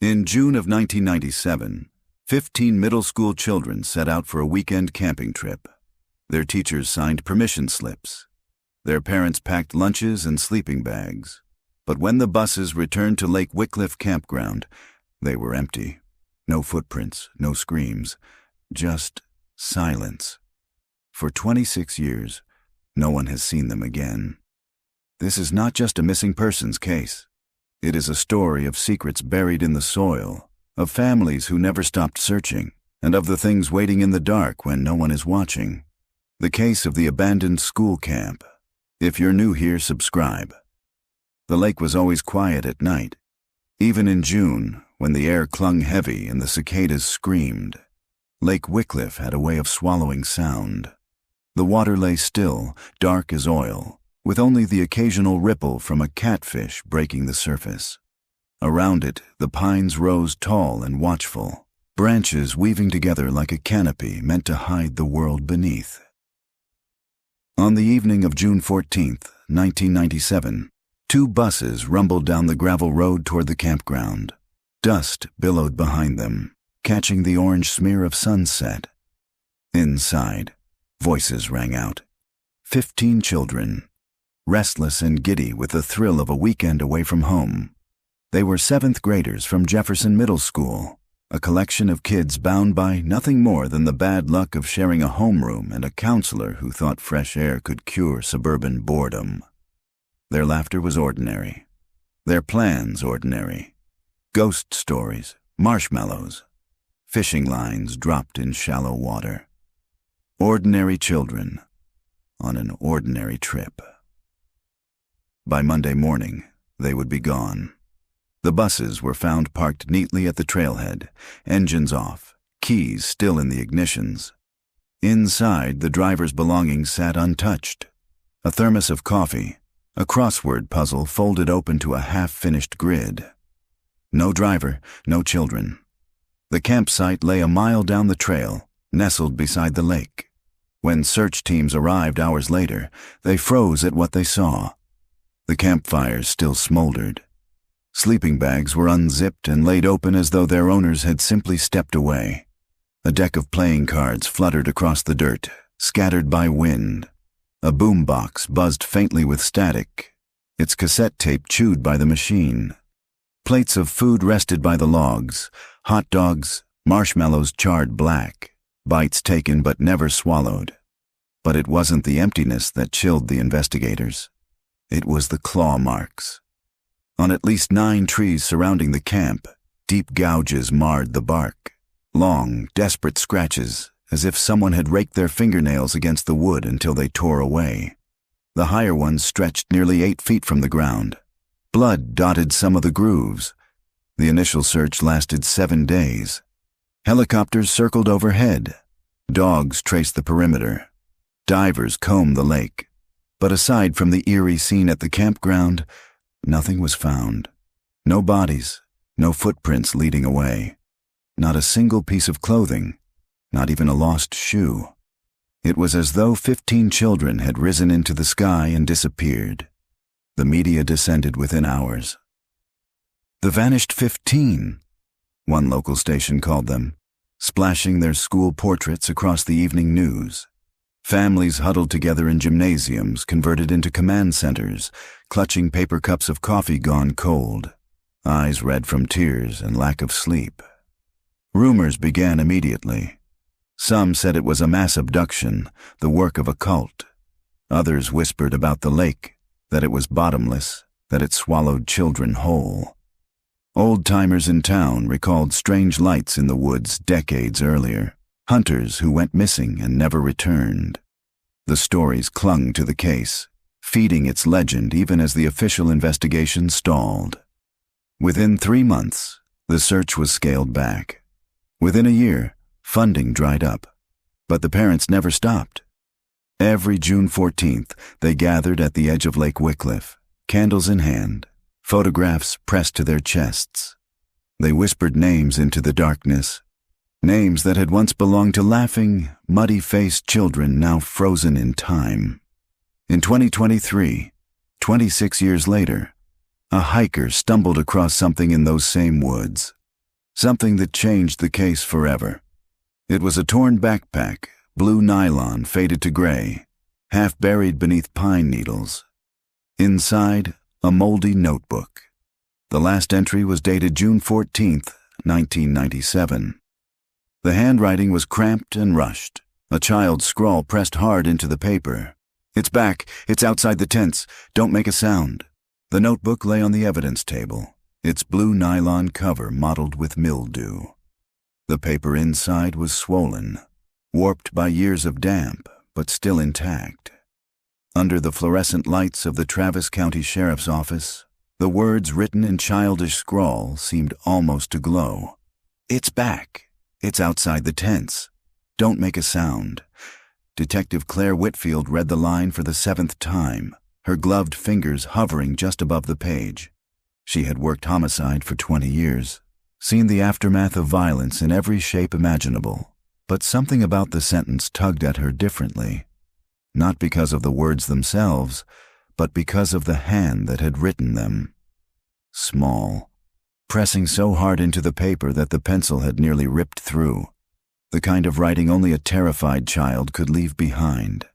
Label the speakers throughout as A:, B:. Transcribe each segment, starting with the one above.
A: In June of 1997, 15 middle school children set out for a weekend camping trip. Their teachers signed permission slips. Their parents packed lunches and sleeping bags. But when the buses returned to Lake Wycliffe campground, they were empty. No footprints, no screams, just silence. For 26 years, no one has seen them again. This is not just a missing persons case. It is a story of secrets buried in the soil, of families who never stopped searching, and of the things waiting in the dark when no one is watching. The case of the abandoned school camp. If you're new here, subscribe. The lake was always quiet at night. Even in June, when the air clung heavy and the cicadas screamed, Lake Wycliffe had a way of swallowing sound. The water lay still, dark as oil, with only the occasional ripple from a catfish breaking the surface. Around it, the pines rose tall and watchful, branches weaving together like a canopy meant to hide the world beneath. On the evening of June 14, 1997, 2 buses rumbled down the gravel road toward the campground. Dust billowed behind them, catching the orange smear of sunset. Inside, voices rang out. 15 children, restless and giddy with the thrill of a weekend away from home. They were 7th graders from Jefferson Middle School, a collection of kids bound by nothing more than the bad luck of sharing a homeroom and a counselor who thought fresh air could cure suburban boredom. Their laughter was ordinary. Their plans ordinary. Ghost stories, marshmallows, fishing lines dropped in shallow water. Ordinary children on an ordinary trip. By Monday morning, they would be gone. The buses were found parked neatly at the trailhead, engines off, keys still in the ignitions. Inside, the driver's belongings sat untouched. A thermos of coffee, a crossword puzzle folded open to a half-finished grid. No driver, no children. The campsite lay a mile down the trail, nestled beside the lake. When search teams arrived hours later, they froze at what they saw. The campfires still smoldered. Sleeping bags were unzipped and laid open as though their owners had simply stepped away. A deck of playing cards fluttered across the dirt, scattered by wind. A boombox buzzed faintly with static, its cassette tape chewed by the machine. Plates of food rested by the logs, hot dogs, marshmallows charred black, bites taken but never swallowed. But it wasn't the emptiness that chilled the investigators. It was the claw marks. On at least 9 trees surrounding the camp, deep gouges marred the bark. Long, desperate scratches, as if someone had raked their fingernails against the wood until they tore away. The higher ones stretched nearly 8 feet from the ground. Blood dotted some of the grooves. The initial search lasted 7 days. Helicopters circled overhead. Dogs traced the perimeter. Divers combed the lake. But aside from the eerie scene at the campground, nothing was found. No bodies, no footprints leading away. Not a single piece of clothing, not even a lost shoe. It was as though 15 children had risen into the sky and disappeared. The media descended within hours. The vanished 15, one local station called them, splashing their school portraits across the evening news. Families huddled together in gymnasiums converted into command centers, clutching paper cups of coffee gone cold, eyes red from tears and lack of sleep. Rumors began immediately. Some said it was a mass abduction, the work of a cult. Others whispered about the lake, that it was bottomless, that it swallowed children whole. Old-timers in town recalled strange lights in the woods decades earlier. Hunters who went missing and never returned. The stories clung to the case, feeding its legend even as the official investigation stalled. Within 3 months, the search was scaled back. Within a year, funding dried up. But the parents never stopped. Every June 14th, they gathered at the edge of Lake Wycliffe, candles in hand, photographs pressed to their chests. They whispered names into the darkness, names that had once belonged to laughing, muddy-faced children now frozen in time. In 2023, 26 years later, a hiker stumbled across something in those same woods, Something that changed the case forever. It was a torn backpack, blue nylon faded to gray, half buried beneath pine needles. Inside, a moldy notebook. The last entry was dated June 14th, 1997. The handwriting was cramped and rushed. A child's scrawl pressed hard into the paper. "It's back. It's outside the tents. Don't make a sound." The notebook lay on the evidence table, its blue nylon cover mottled with mildew. The paper inside was swollen, warped by years of damp, but still intact. Under the fluorescent lights of the Travis County Sheriff's Office, the words written in childish scrawl seemed almost to glow. "It's back. It's outside the tents. Don't make a sound." Detective Claire Whitfield read the line for the 7th time, her gloved fingers hovering just above the page. She had worked homicide for 20 years, seen the aftermath of violence in every shape imaginable, but something about the sentence tugged at her differently. Not because of the words themselves, but because of the hand that had written them. Small, pressing so hard into the paper that the pencil had nearly ripped through. The kind of writing only a terrified child could leave behind.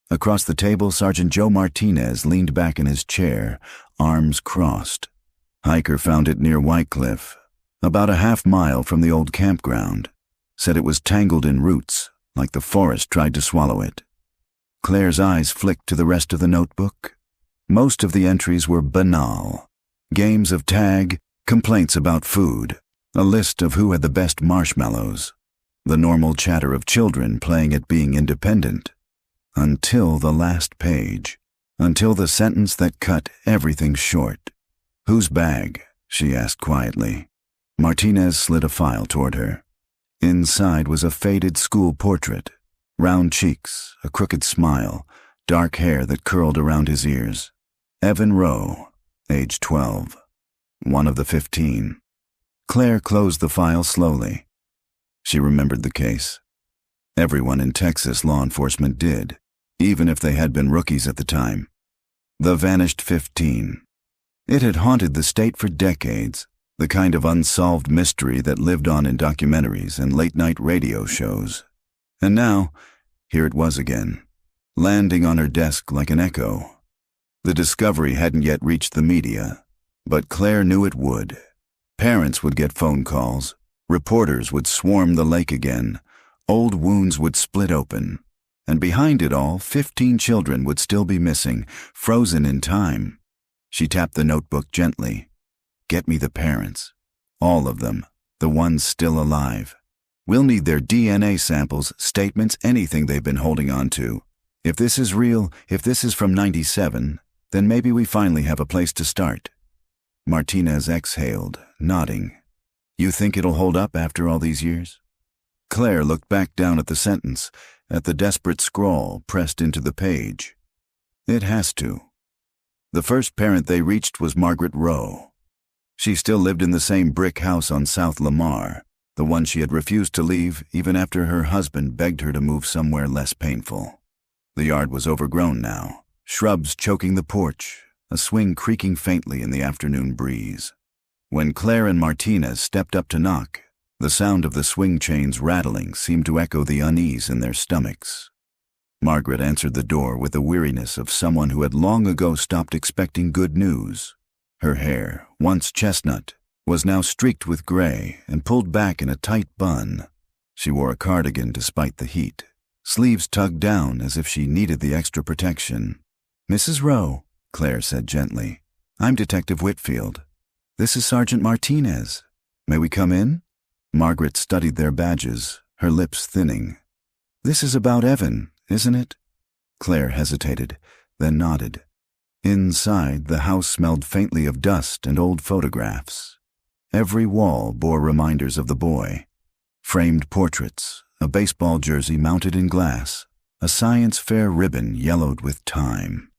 A: Across the table, Sergeant Joe Martinez leaned back in his chair, arms crossed. Hiker found it near Whitecliff, about a half-mile from the old campground. Said it was tangled in roots, like the forest tried to swallow it. Claire's eyes flicked to the rest of the notebook. Most of the entries were banal. Games of tag, complaints about food, a list of who had the best marshmallows, the normal chatter of children playing at being independent. Until the last page, until the sentence that cut everything short. "Whose bag?" she asked quietly. Martinez slid a file toward her. Inside was a faded school portrait, round cheeks, a crooked smile, dark hair that curled around his ears. Evan Rowe, age 12. One of the 15. Claire closed the file slowly. She remembered the case. Everyone in Texas law enforcement did, even if they had been rookies at the time. The vanished 15. It had haunted the state for decades, the kind of unsolved mystery that lived on in documentaries and late-night radio shows. And now, here it was again, landing on her desk like an echo. The discovery hadn't yet reached the media, but Claire knew it would. Parents would get phone calls, reporters would swarm the lake again, old wounds would split open, and behind it all, 15 children would still be missing, frozen in time. She tapped the notebook gently. "Get me the parents. All of them, the ones still alive. We'll need their DNA samples, statements, anything they've been holding on to. If this is real, if this is from 97, then maybe we finally have a place to start." Martinez exhaled, nodding. "You think it'll hold up after all these years?" Claire looked back down at the sentence, at the desperate scrawl pressed into the page. It has to. The first parent they reached was Margaret Rowe. She still lived in the same brick house on South Lamar, the one she had refused to leave even after her husband begged her to move somewhere less painful. The yard was overgrown now, shrubs choking the porch, a swing creaking faintly in the afternoon breeze. When Claire and Martinez stepped up to knock, the sound of the swing chains rattling seemed to echo the unease in their stomachs. Margaret answered the door with the weariness of someone who had long ago stopped expecting good news. Her hair, once chestnut, was now streaked with gray and pulled back in a tight bun. She wore a cardigan despite the heat, sleeves tugged down as if she needed the extra protection. "Mrs. Rowe," Claire said gently, "I'm Detective Whitfield. This is Sergeant Martinez. May we come in?" Margaret studied their badges, her lips thinning. "This is about Evan, isn't it?" Claire hesitated, then nodded. Inside, the house smelled faintly of dust and old photographs. Every wall bore reminders of the boy. Framed portraits, a baseball jersey mounted in glass, a science fair ribbon yellowed with time.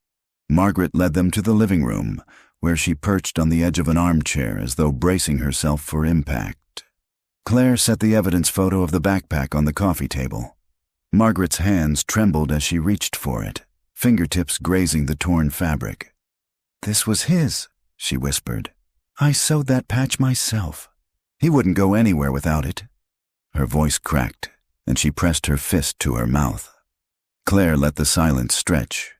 A: Margaret led them to the living room, where she perched on the edge of an armchair as though bracing herself for impact. Claire set the evidence photo of the backpack on the coffee table. Margaret's hands trembled as she reached for it, fingertips grazing the torn fabric. "This was his," she whispered. "I sewed that patch myself." He wouldn't go anywhere without it. Her voice cracked, and she pressed her fist to her mouth. Claire let the silence stretch.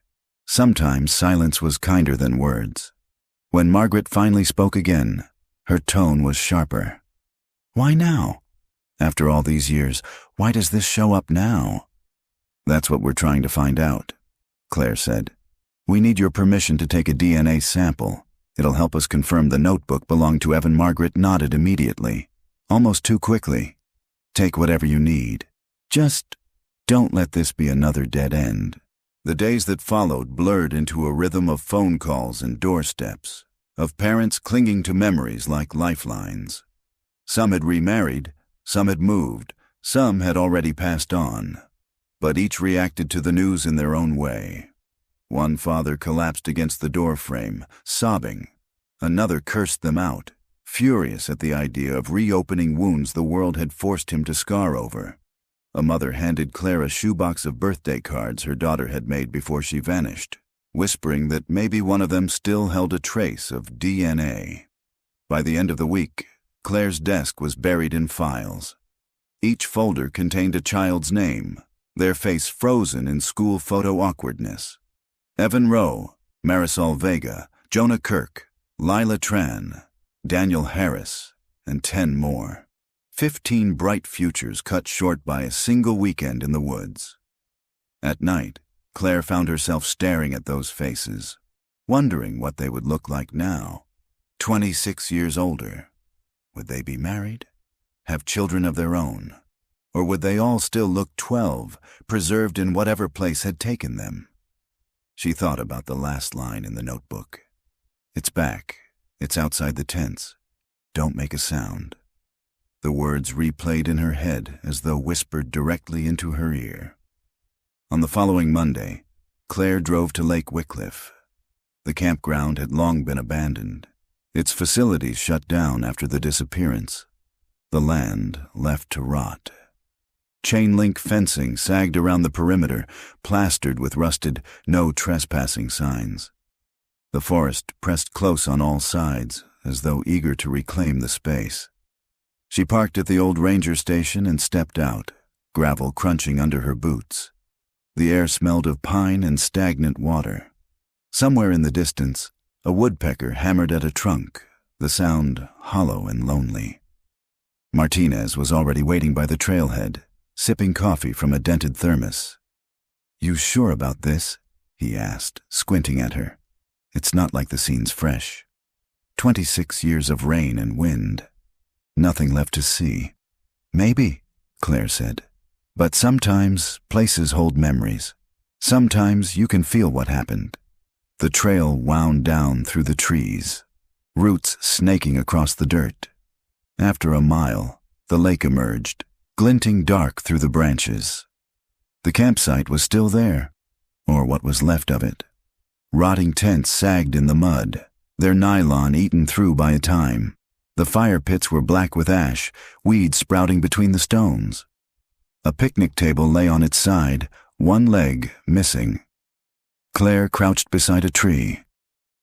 A: Sometimes silence was kinder than words. When Margaret finally spoke again, her tone was sharper. Why now? After all these years, why does this show up now? That's what we're trying to find out, Claire said. We need your permission to take a DNA sample. It'll help us confirm the notebook belonged to Evan. Margaret nodded immediately, almost too quickly. Take whatever you need. Just don't let this be another dead end. The days that followed blurred into a rhythm of phone calls and doorsteps, of parents clinging to memories like lifelines. Some had remarried, some had moved, some had already passed on, but each reacted to the news in their own way. One father collapsed against the doorframe, sobbing. Another cursed them out, furious at the idea of reopening wounds the world had forced him to scar over. A mother handed Claire a shoebox of birthday cards her daughter had made before she vanished, whispering that maybe one of them still held a trace of DNA. By the end of the week, Claire's desk was buried in files. Each folder contained a child's name, their face frozen in school photo awkwardness. Evan Rowe, Marisol Vega, Jonah Kirk, Lila Tran, Daniel Harris, and 10 more. 15 bright futures cut short by a single weekend in the woods. At night, Claire found herself staring at those faces, wondering what they would look like now. 26 years older. Would they be married? Have children of their own? Or would they all still look 12, preserved in whatever place had taken them? She thought about the last line in the notebook. It's back. It's outside the tents. Don't make a sound. The words replayed in her head as though whispered directly into her ear. On the following Monday, Claire drove to Lake Wycliffe. The campground had long been abandoned, its facilities shut down after the disappearance, the land left to rot. Chain-link fencing sagged around the perimeter, plastered with rusted "no trespassing" signs. The forest pressed close on all sides, as though eager to reclaim the space. She parked at the old ranger station and stepped out, gravel crunching under her boots. The air smelled of pine and stagnant water. Somewhere in the distance, a woodpecker hammered at a trunk, the sound hollow and lonely. Martinez was already waiting by the trailhead, sipping coffee from a dented thermos. You sure about this? He asked, squinting at her. It's not like the scene's fresh. 26 years of rain and wind. Nothing left to see. Maybe, Claire said. But sometimes places hold memories. Sometimes you can feel what happened. The trail wound down through the trees, roots snaking across the dirt. After a mile, the lake emerged, glinting dark through the branches. The campsite was still there, or what was left of it. Rotting tents sagged in the mud, their nylon eaten through by time. The fire pits were black with ash, weeds sprouting between the stones. A picnic table lay on its side, one leg missing. Claire crouched beside a tree.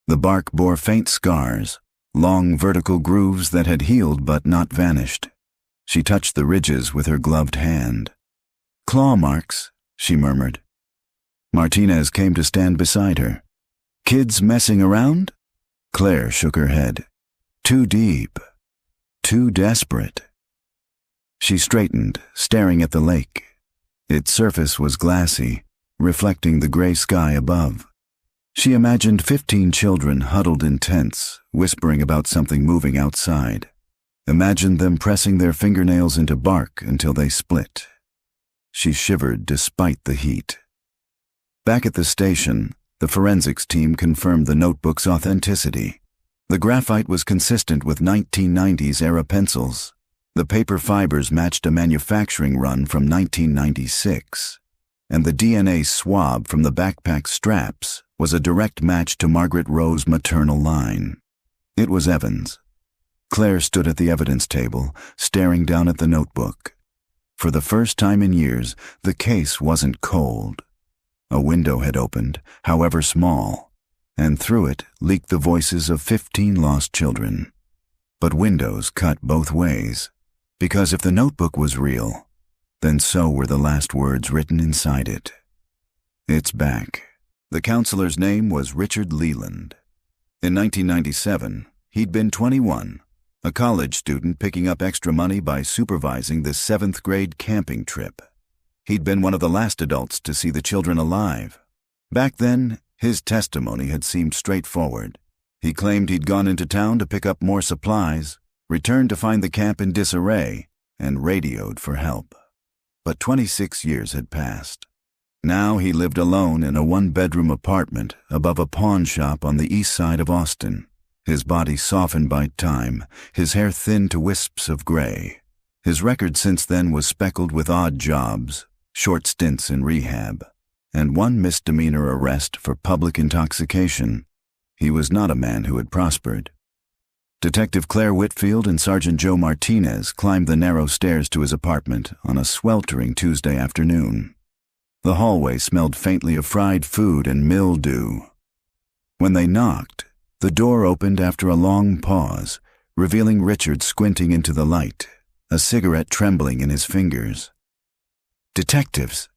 A: The bark bore faint scars, long vertical grooves that had healed but not vanished. She touched the ridges with her gloved hand. Claw marks, she murmured. Martinez came to stand beside her. Kids messing around? Claire shook her head. Too deep. Too desperate. She straightened, staring at the lake. Its surface was glassy, reflecting the gray sky above. She imagined 15 children huddled in tents, whispering about something moving outside. Imagined them pressing their fingernails into bark until they split. She shivered despite the heat. Back at the station, the forensics team confirmed the notebook's authenticity. The graphite was consistent with 1990s-era pencils. The paper fibers matched a manufacturing run from 1996. And the DNA swab from the backpack straps was a direct match to Margaret Rowe's maternal line. It was Evan's. Claire stood at the evidence table, staring down at the notebook. For the first time in years, the case wasn't cold. A window had opened, however small, and through it leaked the voices of 15 lost children. But windows cut both ways, because if the notebook was real, then so were the last words written inside it. It's back. The counselor's name was Richard Leland. In 1997, he'd been 21, a college student picking up extra money by supervising the 7th grade camping trip. He'd been one of the last adults to see the children alive. Back then, his testimony had seemed straightforward. He claimed he'd gone into town to pick up more supplies, returned to find the camp in disarray, and radioed for help. But 26 years had passed. Now he lived alone in a one-bedroom apartment above a pawn shop on the east side of Austin, his body softened by time, his hair thinned to wisps of gray. His record since then was speckled with odd jobs, short stints in rehab, and one misdemeanor arrest for public intoxication. He was not a man who had prospered. Detective Claire Whitfield and Sergeant Joe Martinez climbed the narrow stairs to his apartment on a sweltering Tuesday afternoon. The hallway smelled faintly of fried food and mildew. When they knocked, the door opened after a long pause, revealing Richard squinting into the light, a cigarette trembling in his fingers. "Detectives,"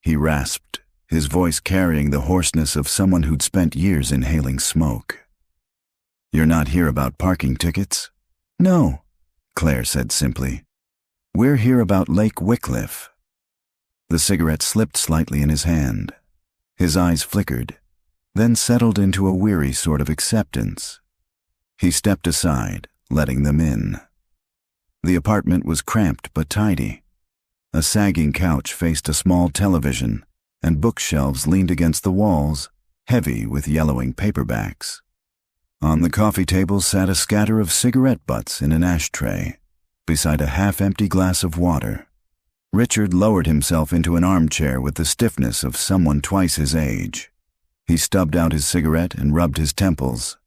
A: he rasped, his voice carrying the hoarseness of someone who'd spent years inhaling smoke. "You're not here about parking tickets?" "No," Claire said simply. "We're here about Lake Wycliffe." The cigarette slipped slightly in his hand. His eyes flickered, then settled into a weary sort of acceptance. He stepped aside, letting them in. The apartment was cramped but tidy. A sagging couch faced a small television, and bookshelves leaned against the walls, heavy with yellowing paperbacks. On the coffee table sat a scatter of cigarette butts in an ashtray, beside a half-empty glass of water. Richard lowered himself into an armchair with the stiffness of someone twice his age. He stubbed out his cigarette and rubbed his temples.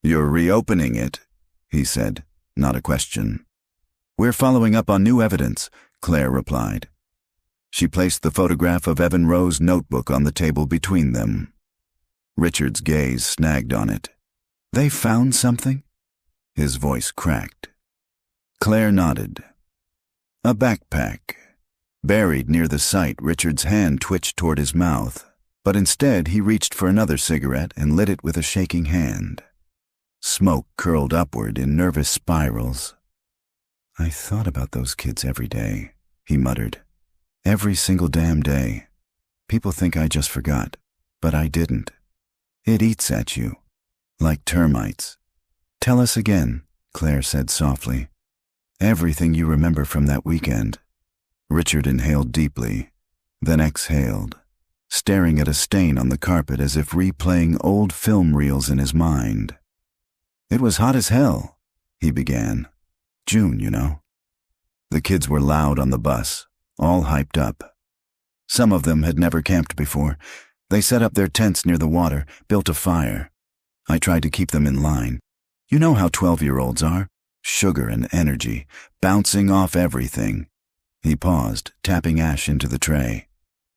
A: "You're reopening it," he said, not a question. "We're following up on new evidence," Claire replied. She placed the photograph of Evan Rowe's notebook on the table between them. Richard's gaze snagged on it. "They found something?" His voice cracked. Claire nodded. A backpack. Buried near the site, Richard's hand twitched toward his mouth, but instead he reached for another cigarette and lit it with a shaking hand. Smoke curled upward in nervous spirals. "I thought about those kids every day," he muttered. "Every single damn day. People think I just forgot, but I didn't. It eats at you, like termites." "Tell us again," Claire said softly. "Everything you remember from that weekend." Richard inhaled deeply, then exhaled, staring at a stain on the carpet as if replaying old film reels in his mind. "It was hot as hell," he began. "June, you know." The kids were loud on the bus, all hyped up. Some of them had never camped before. They set up their tents near the water, built a fire. I tried to keep them in line. You know how 12-year-olds are. Sugar and energy, bouncing off everything. He paused, tapping ash into the tray.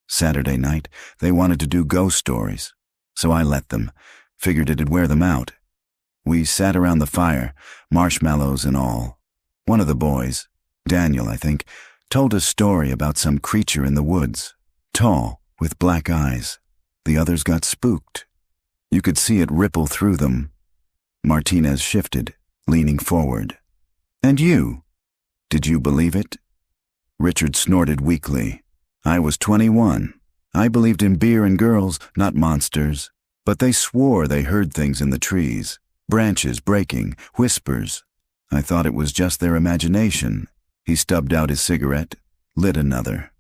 A: Saturday night, they wanted to do ghost stories, so I let them, figured it'd wear them out. We sat around the fire, marshmallows and all. One of the boys, Daniel, I think, told a story about some creature in the woods, tall, with black eyes. The others got spooked. You could see it ripple through them. Martinez shifted, leaning forward. "And you? Did you believe it?" Richard snorted weakly. "I was 21. I believed in beer and girls, not monsters. But they swore they heard things in the trees, branches breaking, whispers. I thought it was just their imagination." He stubbed out his cigarette, lit another.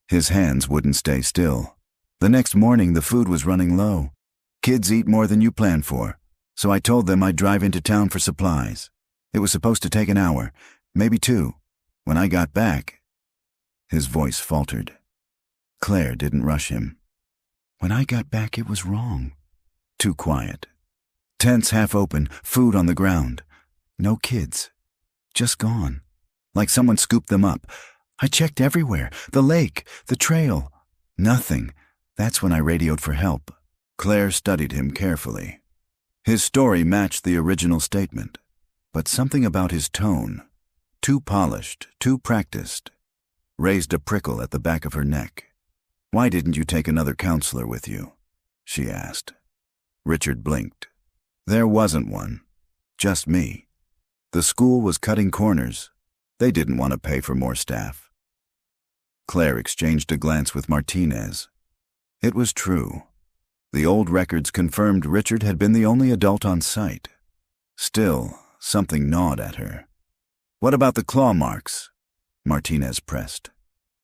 A: His hands wouldn't stay still. "The next morning the food was running low. Kids eat more than you plan for, so I told them I'd drive into town for supplies. It was supposed to take an hour, maybe 2. When I got back..." His voice faltered. Claire didn't rush him. "When I got back, it was wrong. Too quiet. Tents half open, food on the ground. No kids. Just gone. Like someone scooped them up. I checked everywhere. The lake, the trail. Nothing. That's when I radioed for help." Claire studied him carefully. His story matched the original statement. but something about his tone, too polished, too practiced, raised a prickle at the back of her neck. "Why didn't you take another counselor with you?" she asked. Richard blinked. "There wasn't one. Just me. The school was cutting corners. They didn't want to pay for more staff." Claire exchanged a glance with Martinez. It was true. The old records confirmed Richard had been the only adult on site. Still, something gnawed at her. "What about the claw marks?" Martinez pressed.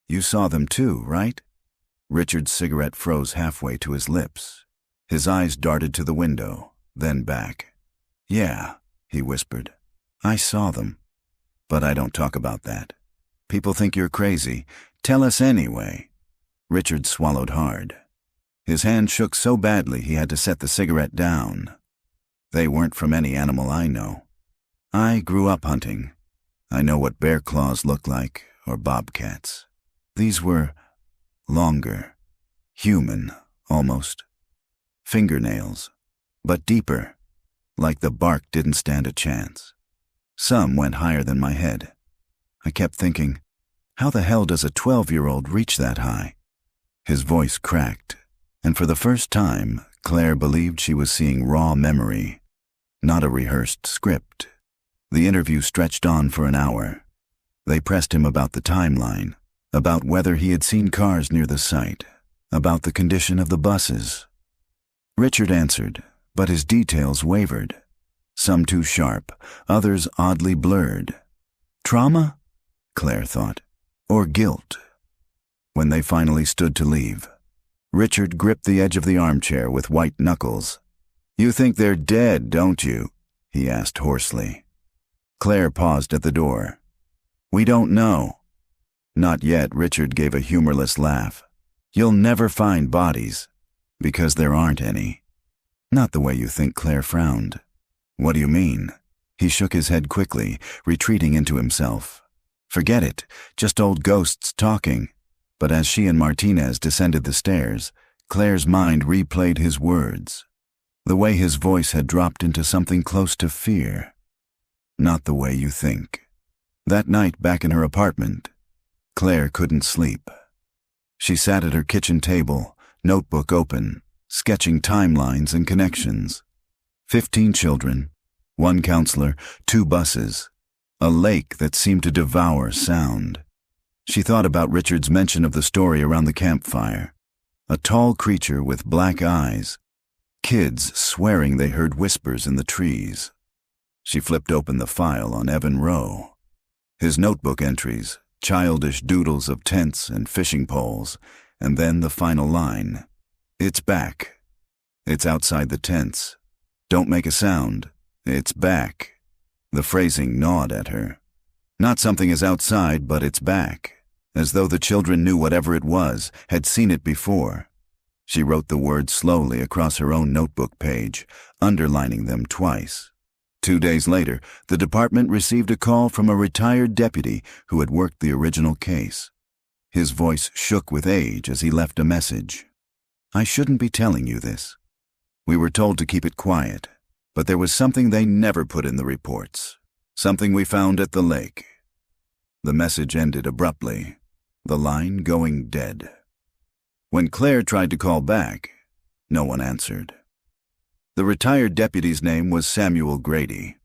A: "You saw them too, right?" Richard's cigarette froze halfway to his lips. His eyes darted to the window, then back. "Yeah," he whispered. "I saw them. But I don't talk about that. People think you're crazy. Tell us anyway." Richard swallowed hard. His hand shook so badly he had to set the cigarette down. "They weren't from any animal I know. I grew up hunting. I know what bear claws look like, or bobcats. These were longer, human, almost. Fingernails, but deeper, like the bark didn't stand a chance. Some went higher than my head. I kept thinking, how the hell does a 12-year-old reach that high?" His voice cracked, and for the first time, Claire believed she was seeing raw memory, not a rehearsed script. The interview stretched on for an hour. They pressed him about the timeline, about whether he had seen cars near the site, about the condition of the buses. Richard answered, but his details wavered. Some too sharp, others oddly blurred. Trauma? Claire thought. Or guilt? When they finally stood to leave, Richard gripped the edge of the armchair with white knuckles. "You think they're dead, don't you?" he asked hoarsely. Claire paused at the door. "We don't know." "Not yet," Richard gave a humorless laugh. "You'll never find bodies, because there aren't any." "Not the way you think," Claire frowned. "What do you mean?" He shook his head quickly, retreating into himself. "Forget it, just old ghosts talking." But as she and Martinez descended the stairs, Claire's mind replayed his words. The way his voice had dropped into something close to fear. "Not the way you think." That night back in her apartment, Claire couldn't sleep. She sat at her kitchen table, notebook open, sketching timelines and connections. 15 children, 1 counselor, 2 buses, a lake that seemed to devour sound. She thought about Richard's mention of the story around the campfire. A tall creature with black eyes. Kids swearing they heard whispers in the trees. She flipped open the file on Evan Rowe. His notebook entries, childish doodles of tents and fishing poles, and then the final line. "It's back. It's outside the tents. Don't make a sound. It's back." The phrasing gnawed at her. Not something is outside, but it's back. As though the children knew whatever it was, had seen it before. She wrote the words slowly across her own notebook page, underlining them twice. 2 days later, the department received a call from a retired deputy who had worked the original case. His voice shook with age as he left a message. "I shouldn't be telling you this. We were told to keep it quiet, but there was something they never put in the reports. Something we found at the lake." The message ended abruptly, the line going dead. When Claire tried to call back, no one answered. The retired deputy's name was Samuel Grady.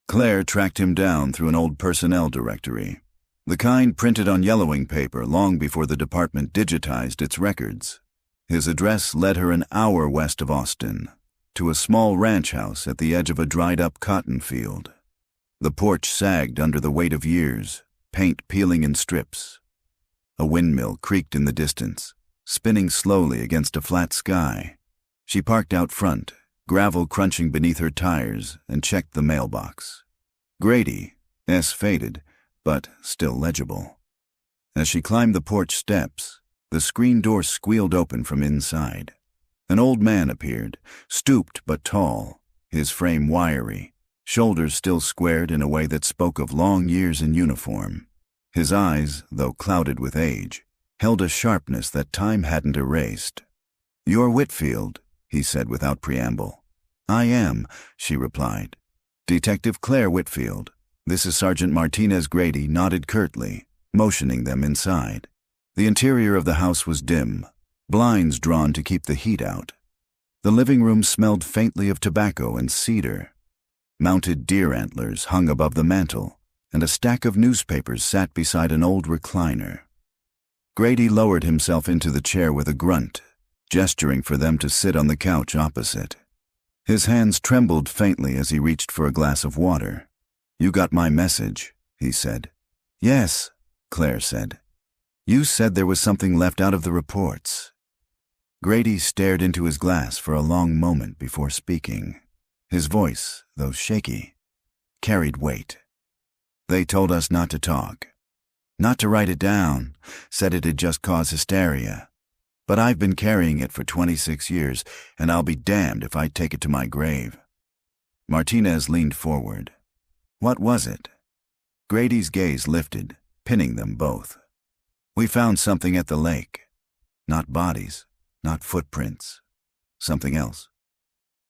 A: Claire tracked him down through an old personnel directory, the kind printed on yellowing paper long before the department digitized its records. His address led her an hour west of Austin, to a small ranch house at the edge of a dried-up cotton field. The porch sagged under the weight of years, paint peeling in strips. A windmill creaked in the distance, spinning slowly against a flat sky. She parked out front, gravel crunching beneath her tires, and checked the mailbox. Grady, S faded, but still legible. As she climbed the porch steps, the screen door squealed open from inside. An old man appeared, stooped but tall, his frame wiry, shoulders still squared in a way that spoke of long years in uniform. His eyes, though clouded with age, held a sharpness that time hadn't erased. "You're Whitfield," he said without preamble. "I am," she replied. Detective Claire Whitfield. This is Sergeant Martinez Grady, nodded curtly, motioning them inside. The interior of the house was dim, blinds drawn to keep the heat out. The living room smelled faintly of tobacco and cedar. Mounted deer antlers hung above the mantel, and a stack of newspapers sat beside an old recliner. Grady lowered himself into the chair with a grunt, gesturing for them to sit on the couch opposite. His hands trembled faintly as he reached for a glass of water. "You got my message," he said. "Yes," Claire said. "You said there was something left out of the reports." Grady stared into his glass for a long moment before speaking. His voice, though shaky, carried weight. "They told us not to talk. Not to write it down, said it'd just cause hysteria. But I've been carrying it for 26 years, and I'll be damned if I take it to my grave." Martinez leaned forward. "What was it?" Grady's gaze lifted, pinning them both. "We found something at the lake. Not bodies, not footprints. Something else."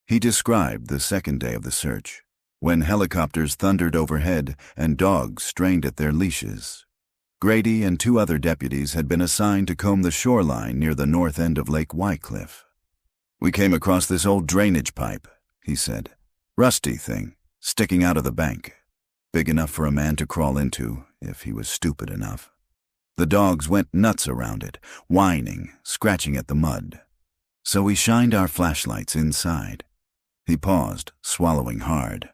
A: He described the second day of the search, when helicopters thundered overhead and dogs strained at their leashes. Grady and 2 other deputies had been assigned to comb the shoreline near the north end of Lake Wycliffe. "We came across this old drainage pipe," he said. "Rusty thing, sticking out of the bank. Big enough for a man to crawl into, if he was stupid enough. The dogs went nuts around it, whining, scratching at the mud. So we shined our flashlights inside." He paused, swallowing hard.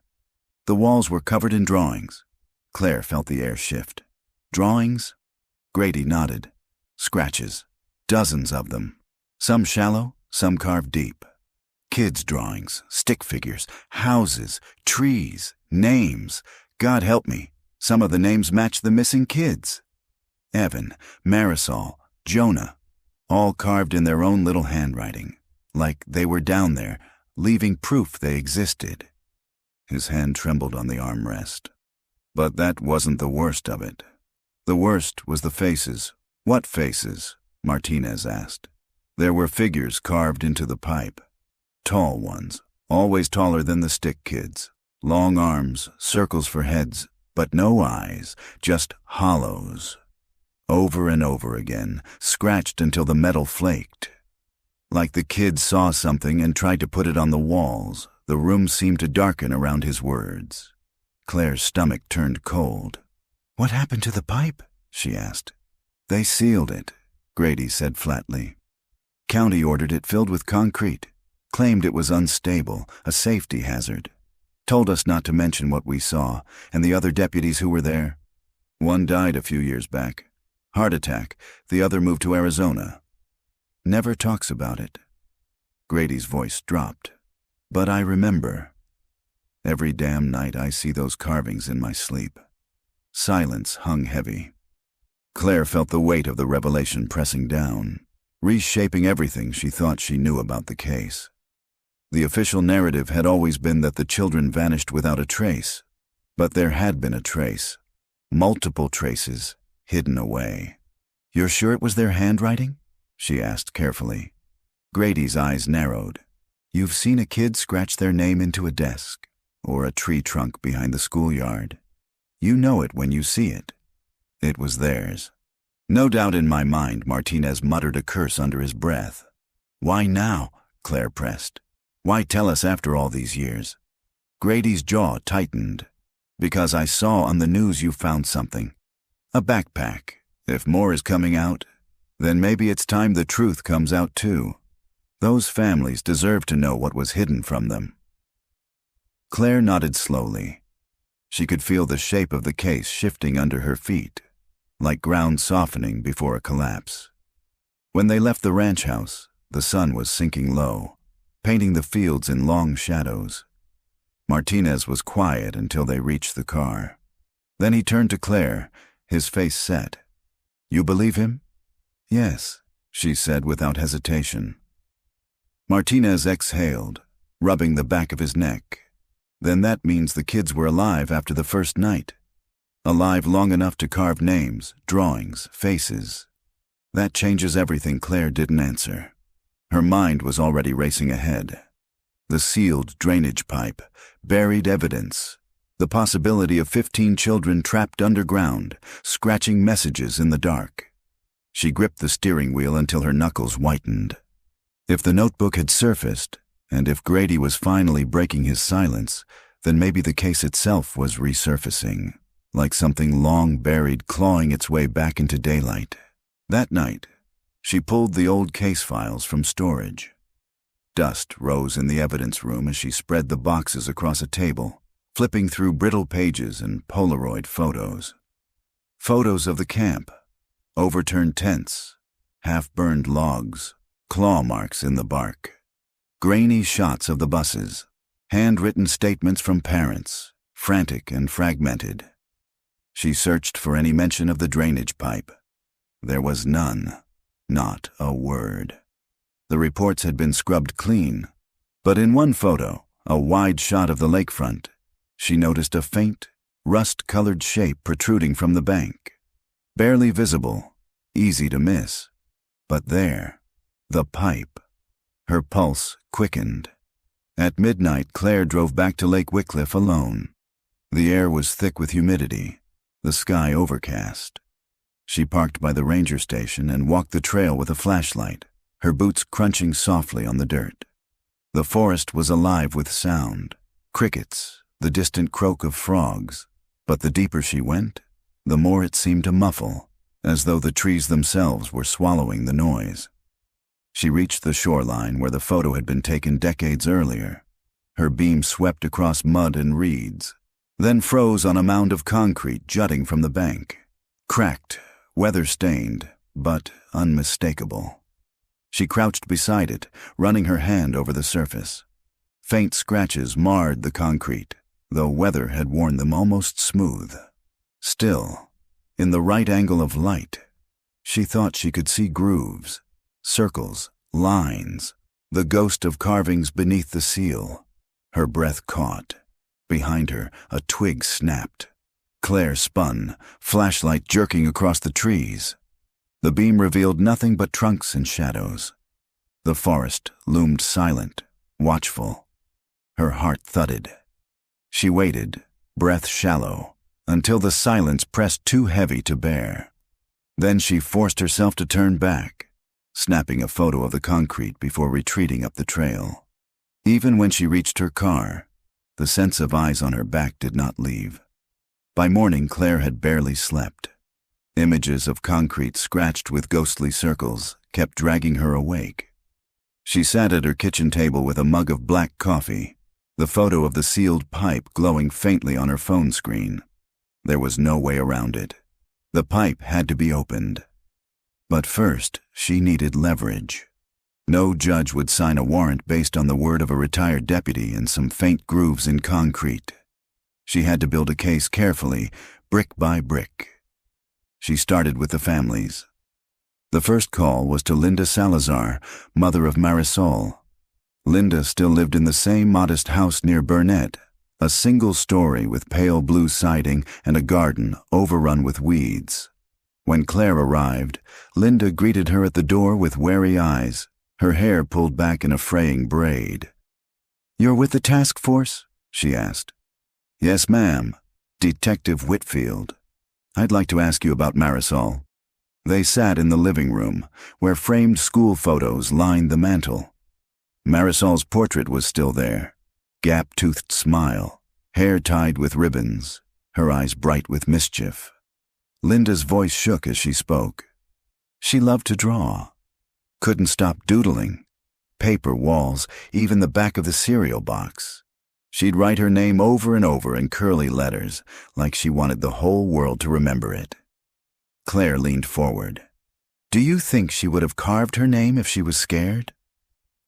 A: The walls were covered in drawings. Claire felt the air shift. "Drawings?" Grady nodded. "Scratches. Dozens of them. Some shallow, some carved deep. Kids' drawings, stick figures, houses, trees, names. God help me, some of the names match the missing kids. Evan, Marisol, Jonah, all carved in their own little handwriting, like they were down there, leaving proof they existed." His hand trembled on the armrest. But that wasn't the worst of it. The worst was the faces. "What faces?" Martinez asked. There were figures carved into the pipe. Tall ones, always taller than the stick kids. Long arms, circles for heads, but no eyes, just hollows. Over and over again, scratched until the metal flaked. Like the kids saw something and tried to put it on the walls, the room seemed to darken around his words. Claire's stomach turned cold. "What happened to the pipe?" she asked. "They sealed it," Grady said flatly. "County ordered it filled with concrete. Claimed it was unstable, a safety hazard. Told us not to mention what we saw, and the other deputies who were there. One died a few years back. Heart attack. The other moved to Arizona. Never talks about it." Grady's voice dropped. "But I remember. Every damn night I see those carvings in my sleep." Silence hung heavy. Claire felt the weight of the revelation pressing down, reshaping everything she thought she knew about the case. The official narrative had always been that the children vanished without a trace, but there had been a trace. Multiple traces, hidden away. "You're sure it was their handwriting?" she asked carefully. Grady's eyes narrowed. "You've seen a kid scratch their name into a desk, or a tree trunk behind the schoolyard. You know it when you see it. It was theirs." No doubt in my mind, Martinez muttered a curse under his breath. "Why now?" Claire pressed. "Why tell us after all these years?" Grady's jaw tightened. "Because I saw on the news you found something. A backpack. If more is coming out, then maybe it's time the truth comes out too. Those families deserve to know what was hidden from them." Claire nodded slowly. She could feel the shape of the case shifting under her feet, like ground softening before a collapse. When they left the ranch house, the sun was sinking low, painting the fields in long shadows. Martinez was quiet until they reached the car. Then he turned to Claire, his face set. "You believe him?" "Yes," she said without hesitation. Martinez exhaled, rubbing the back of his neck. "Then that means the kids were alive after the first night. Alive long enough to carve names, drawings, faces. That changes everything." Claire didn't answer. Her mind was already racing ahead. The sealed drainage pipe, buried evidence, the possibility of 15 children trapped underground, scratching messages in the dark. She gripped the steering wheel until her knuckles whitened. If the notebook had surfaced, and if Grady was finally breaking his silence, then maybe the case itself was resurfacing, like something long buried clawing its way back into daylight. That night, she pulled the old case files from storage. Dust rose in the evidence room as she spread the boxes across a table, flipping through brittle pages and Polaroid photos. Photos of the camp, overturned tents, half-burned logs, claw marks in the bark. Grainy shots of the buses, handwritten statements from parents, frantic and fragmented. She searched for any mention of the drainage pipe. There was none, not a word. The reports had been scrubbed clean, but in one photo, a wide shot of the lakefront, she noticed a faint, rust-colored shape protruding from the bank. Barely visible, easy to miss. But there, the pipe. Her pulse quickened. At midnight, Claire drove back to Lake Wycliffe alone. The air was thick with humidity, the sky overcast. She parked by the ranger station and walked the trail with a flashlight, her boots crunching softly on the dirt. The forest was alive with sound, crickets, the distant croak of frogs, but the deeper she went, the more it seemed to muffle, as though the trees themselves were swallowing the noise. She reached the shoreline where the photo had been taken decades earlier. Her beam swept across mud and reeds, then froze on a mound of concrete jutting from the bank. Cracked, weather-stained, but unmistakable. She crouched beside it, running her hand over the surface. Faint scratches marred the concrete, though weather had worn them almost smooth. Still, in the right angle of light, she thought she could see grooves, circles, lines, the ghost of carvings beneath the seal. Her breath caught. Behind her, a twig snapped. Claire spun, flashlight jerking across the trees. The beam revealed nothing but trunks and shadows. The forest loomed silent, watchful. Her heart thudded. She waited, breath shallow, until the silence pressed too heavy to bear. Then she forced herself to turn back, snapping a photo of the concrete before retreating up the trail. Even when she reached her car, the sense of eyes on her back did not leave. By morning, Claire had barely slept. Images of concrete scratched with ghostly circles kept dragging her awake. She sat at her kitchen table with a mug of black coffee, the photo of the sealed pipe glowing faintly on her phone screen. There was no way around it. The pipe had to be opened. But first, she needed leverage. No judge would sign a warrant based on the word of a retired deputy and some faint grooves in concrete. She had to build a case carefully, brick by brick. She started with the families. The first call was to Linda Salazar, mother of Marisol. Linda still lived in the same modest house near Burnett, a single story with pale blue siding and a garden overrun with weeds. When Claire arrived, Linda greeted her at the door with wary eyes, her hair pulled back in a fraying braid. "You're with the task force?" she asked. "Yes, ma'am. Detective Whitfield. I'd like to ask you about Marisol." They sat in the living room, where framed school photos lined the mantel. Marisol's portrait was still there, gap-toothed smile, hair tied with ribbons, her eyes bright with mischief. Linda's voice shook as she spoke. She loved to draw. Couldn't stop doodling. Paper walls, even the back of the cereal box. She'd write her name over and over in curly letters, like she wanted the whole world to remember it. Claire leaned forward. "Do you think she would have carved her name if she was scared?"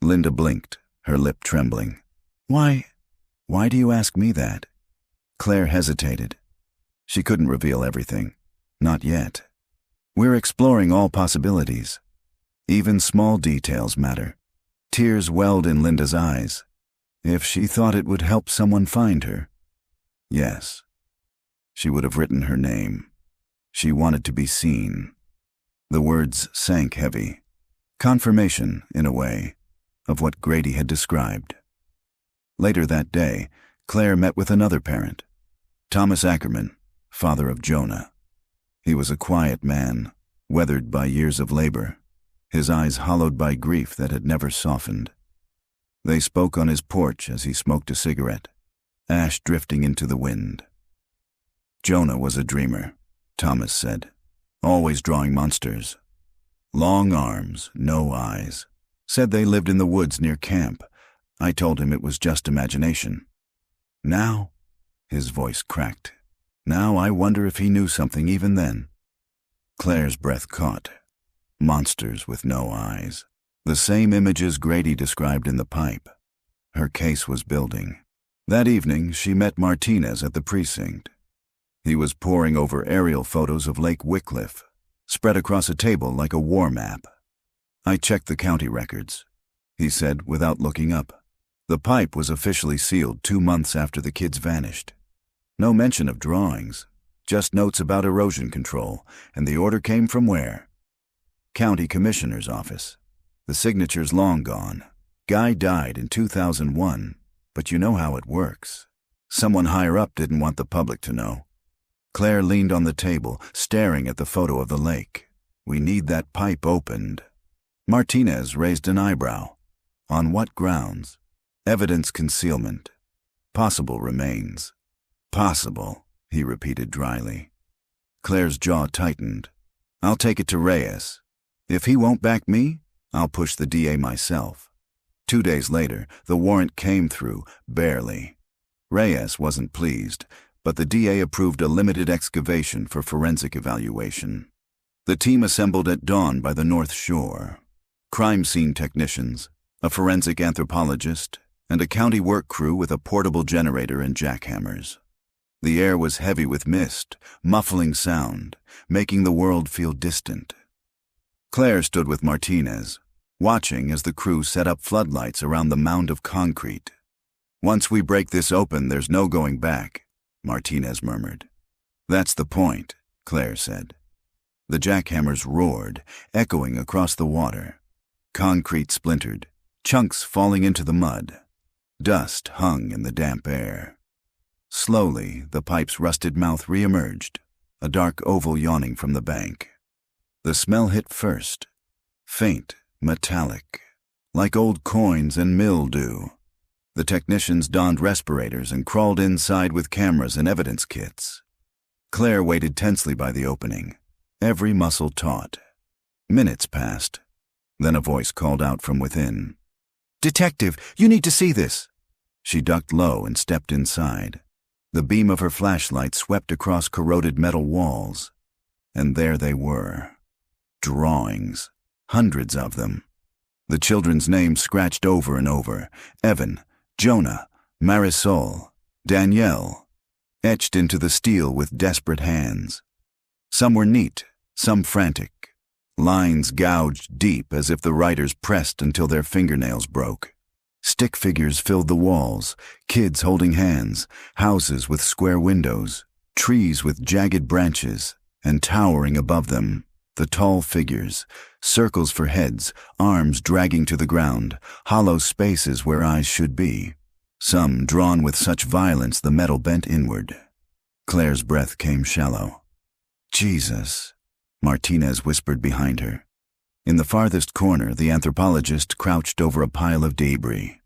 A: Linda blinked, her lip trembling. Why do you ask me that?" Claire hesitated. She couldn't reveal everything. Not yet. "We're exploring all possibilities. Even small details matter." Tears welled in Linda's eyes. If she thought it would help someone find her, yes. She would have written her name. She wanted to be seen. The words sank heavy. Confirmation, in a way, of what Grady had described. Later that day, Claire met with another parent, Thomas Ackerman, father of Jonah. He was a quiet man, weathered by years of labor, his eyes hollowed by grief that had never softened. They spoke on his porch as he smoked a cigarette, ash drifting into the wind. Jonah was a dreamer, Thomas said, always drawing monsters. Long arms, no eyes. Said they lived in the woods near camp. I told him it was just imagination. Now, his voice cracked. Now I wonder if he knew something even then. Claire's breath caught. Monsters with no eyes. The same images Grady described in the pipe. Her case was building. That evening, she met Martinez at the precinct. He was poring over aerial photos of Lake Wycliffe, spread across a table like a war map. I checked the county records, he said without looking up. The pipe was officially sealed 2 months after the kids vanished. No mention of drawings, just notes about erosion control, and the order came from where? County Commissioner's office. The signature's long gone. Guy died in 2001, but you know how it works. Someone higher up didn't want the public to know. Claire leaned on the table, staring at the photo of the lake. We need that pipe opened. Martinez raised an eyebrow. On what grounds? Evidence concealment. Possible remains. Possible, he repeated dryly. Claire's jaw tightened. I'll take it to Reyes. If he won't back me, I'll push the DA myself. 2 days later, the warrant came through, barely. Reyes wasn't pleased, but the DA approved a limited excavation for forensic evaluation. The team assembled at dawn by the North Shore. Crime scene technicians, a forensic anthropologist, and a county work crew with a portable generator and jackhammers. The air was heavy with mist, muffling sound, making the world feel distant. Claire stood with Martinez, watching as the crew set up floodlights around the mound of concrete. Once we break this open, there's no going back, Martinez murmured. That's the point, Claire said. The jackhammers roared, echoing across the water. Concrete splintered, chunks falling into the mud. Dust hung in the damp air. Slowly, the pipe's rusted mouth re-emerged, a dark oval yawning from the bank. The smell hit first, faint, metallic, like old coins and mildew. The technicians donned respirators and crawled inside with cameras and evidence kits. Claire waited tensely by the opening, every muscle taut. Minutes passed. Then a voice called out from within. "Detective, you need to see this." She ducked low and stepped inside. The beam of her flashlight swept across corroded metal walls. And there they were. Drawings. Hundreds of them. The children's names scratched over and over. Evan, Jonah, Marisol, Danielle, etched into the steel with desperate hands. Some were neat, some frantic. Lines gouged deep as if the writers pressed until their fingernails broke. Stick figures filled the walls, kids holding hands, houses with square windows, trees with jagged branches, and towering above them, the tall figures, circles for heads, arms dragging to the ground, hollow spaces where eyes should be, some drawn with such violence the metal bent inward. Claire's breath came shallow. "Jesus," Martinez whispered behind her. In the farthest corner, the anthropologist crouched over a pile of debris.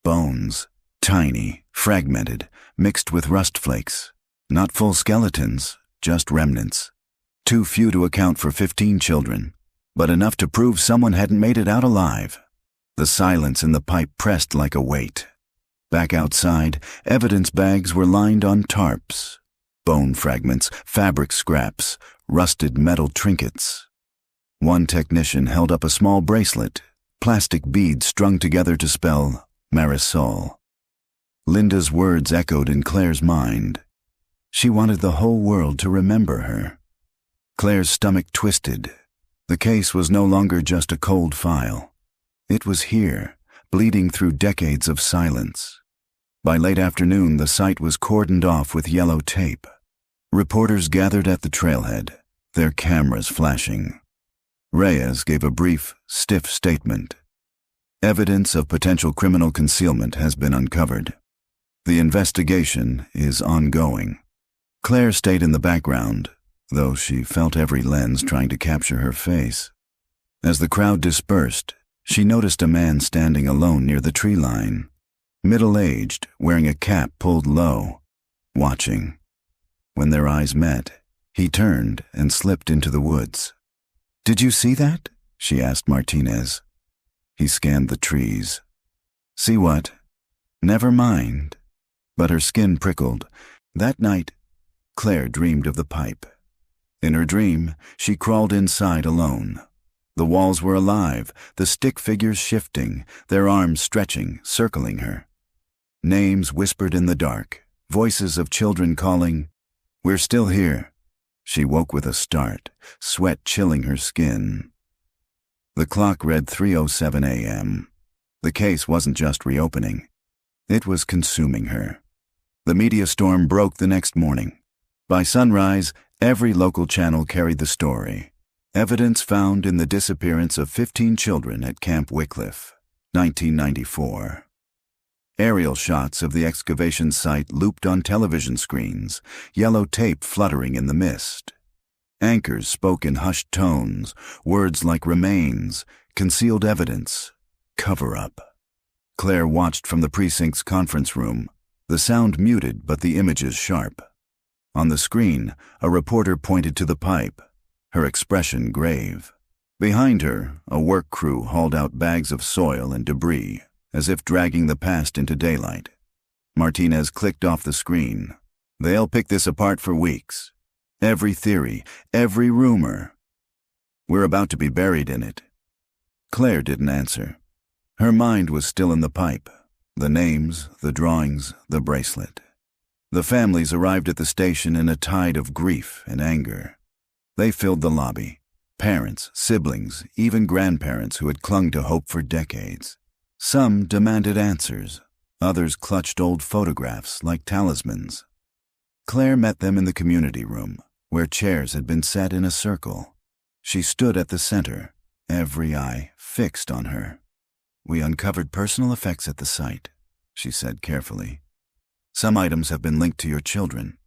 A: Bones, tiny, fragmented, mixed with rust flakes. Not full skeletons, just remnants. Too few to account for 15 children, but enough to prove someone hadn't made it out alive. The silence in the pipe pressed like a weight. Back outside, evidence bags were lined on tarps. Bone fragments, fabric scraps, rusted metal trinkets. One technician held up a small bracelet, plastic beads strung together to spell Marisol. Linda's words echoed in Claire's mind. She wanted the whole world to remember her. Claire's stomach twisted. The case was no longer just a cold file. It was here, bleeding through decades of silence. By late afternoon, the site was cordoned off with yellow tape. Reporters gathered at the trailhead, their cameras flashing. Reyes gave a brief, stiff statement. Evidence of potential criminal concealment has been uncovered. The investigation is ongoing. Claire stayed in the background, though she felt every lens trying to capture her face. As the crowd dispersed, she noticed a man standing alone near the tree line, middle-aged, wearing a cap pulled low, watching. When their eyes met, he turned and slipped into the woods. "Did you see that?" she asked Martinez. He scanned the trees. "See what?" "Never mind." But her skin prickled. That night, Claire dreamed of the pipe. In her dream, she crawled inside alone. The walls were alive, the stick figures shifting, their arms stretching, circling her. Names whispered in the dark, voices of children calling, "We're still here." She woke with a start, sweat chilling her skin. The clock read 3:07 a.m. The case wasn't just reopening. It was consuming her. The media storm broke the next morning. By sunrise, every local channel carried the story. Evidence found in the disappearance of 15 children at Camp Wycliffe, 1994. Aerial shots of the excavation site looped on television screens, yellow tape fluttering in the mist. Anchors spoke in hushed tones, words like remains, concealed evidence, cover-up. Claire watched from the precinct's conference room, the sound muted but the images sharp. On the screen, a reporter pointed to the pipe, her expression grave. Behind her, a work crew hauled out bags of soil and debris, as if dragging the past into daylight. Martinez clicked off the screen. "They'll pick this apart for weeks. Every theory, every rumor. We're about to be buried in it." Claire didn't answer. Her mind was still in the pipe, the names, the drawings, the bracelet. The families arrived at the station in a tide of grief and anger. They filled the lobby. Parents, siblings, even grandparents who had clung to hope for decades. Some demanded answers. Others clutched old photographs like talismans. Claire met them in the community room, where chairs had been set in a circle. She stood at the center, every eye fixed on her. "We uncovered personal effects at the site," she said carefully. "Some items have been linked to your children.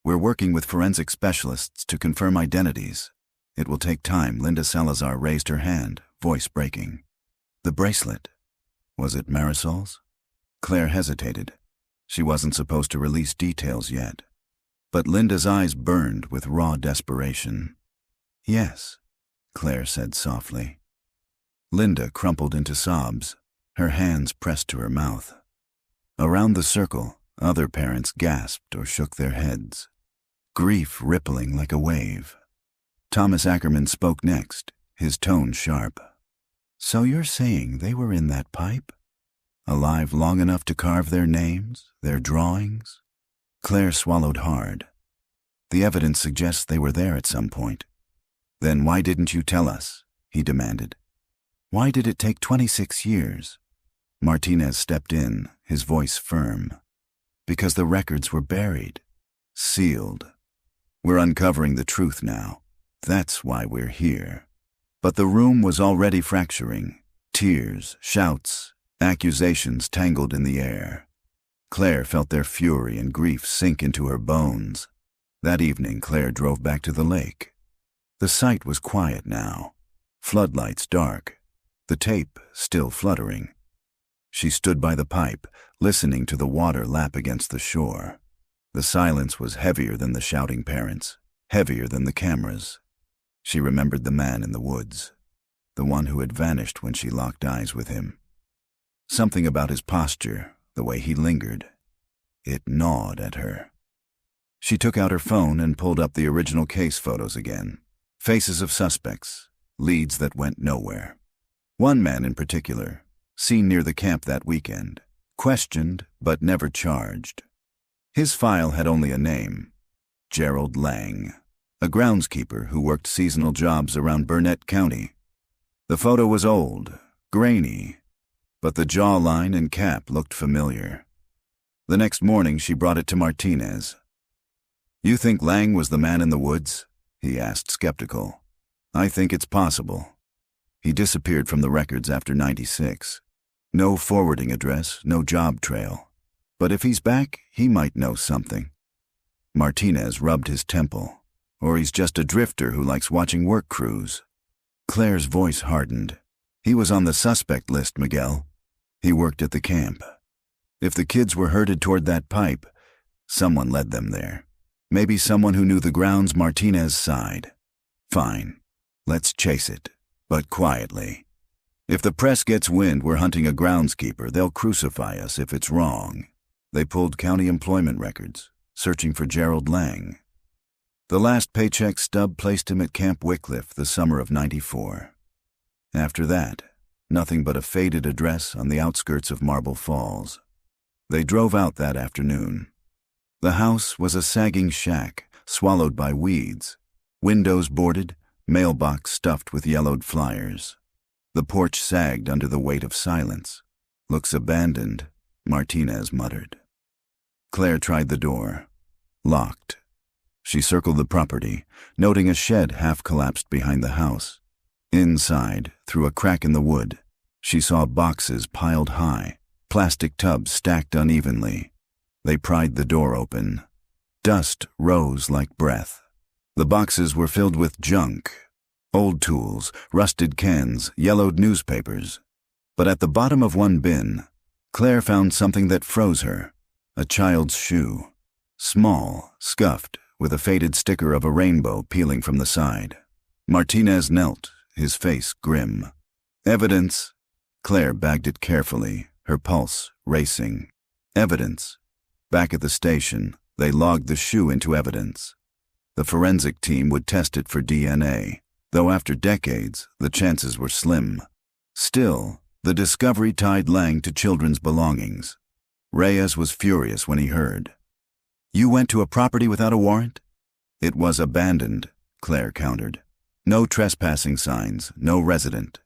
A: We're working with forensic specialists to confirm identities. It will take time." Linda Salazar raised her hand, voice breaking. "The bracelet. Was it Marisol's?" Claire hesitated. She wasn't supposed to release details yet. But Linda's eyes burned with raw desperation. "Yes," Claire said softly. Linda crumpled into sobs, her hands pressed to her mouth. Around the circle, other parents gasped or shook their heads, grief rippling like a wave. Thomas Ackerman spoke next, his tone sharp. "So you're saying they were in that pipe? Alive long enough to carve their names, their drawings?" Claire swallowed hard. "The evidence suggests they were there at some point." "Then why didn't you tell us?" he demanded. "Why did it take 26 years? Martinez stepped in, his voice firm. "Because the records were buried, sealed. We're uncovering the truth now. That's why we're here." But the room was already fracturing. Tears, shouts, accusations tangled in the air. Claire felt their fury and grief sink into her bones. That evening, Claire drove back to the lake. The site was quiet now, floodlights dark, the tape still fluttering. She stood by the pipe, listening to the water lap against the shore. The silence was heavier than the shouting parents, heavier than the cameras. She remembered the man in the woods, the one who had vanished when she locked eyes with him. Something about his posture, the way he lingered. It gnawed at her. She took out her phone and pulled up the original case photos again. Faces of suspects, leads that went nowhere. One man in particular, seen near the camp that weekend, questioned but never charged. His file had only a name, Gerald Lang, a groundskeeper who worked seasonal jobs around Burnett County. The photo was old, grainy, but the jawline and cap looked familiar. The next morning she brought it to Martinez. "You think Lang was the man in the woods?" he asked, skeptical. "I think it's possible." He disappeared from the records after '96. No forwarding address, no job trail. But if he's back, he might know something. Martinez rubbed his temple. Or he's just a drifter who likes watching work crews. Claire's voice hardened. He was on the suspect list, Miguel. He worked at the camp. If the kids were herded toward that pipe, someone led them there. Maybe someone who knew the grounds Martinez sighed. Fine. Let's chase it, but quietly. If the press gets wind we're hunting a groundskeeper, they'll crucify us if it's wrong. They pulled county employment records, searching for Gerald Lang. The last paycheck stub placed him at Camp Wycliffe the summer of '94. After that, nothing but a faded address on the outskirts of Marble Falls. They drove out that afternoon. The house was a sagging shack, swallowed by weeds, windows boarded, mailbox stuffed with yellowed flyers. The porch sagged under the weight of silence. Looks abandoned, Martinez muttered. Claire tried the door. Locked. She circled the property, noting a shed half-collapsed behind the house. Inside, through a crack in the wood, she saw boxes piled high, plastic tubs stacked unevenly. They pried the door open. Dust rose like breath. The boxes were filled with junk. Old tools, rusted cans, yellowed newspapers. But at the bottom of one bin, Claire found something that froze her. A child's shoe. Small, scuffed, with a faded sticker of a rainbow peeling from the side. Martinez knelt, his face grim. Evidence. Claire bagged it carefully, her pulse racing. Evidence. Back at the station, they logged the shoe into evidence. The forensic team would test it for DNA, though after decades, the chances were slim. Still, the discovery tied Lang to children's belongings. Reyes was furious when he heard. "You went to a property without a warrant?" "It was abandoned," Claire countered. "No trespassing signs, no resident.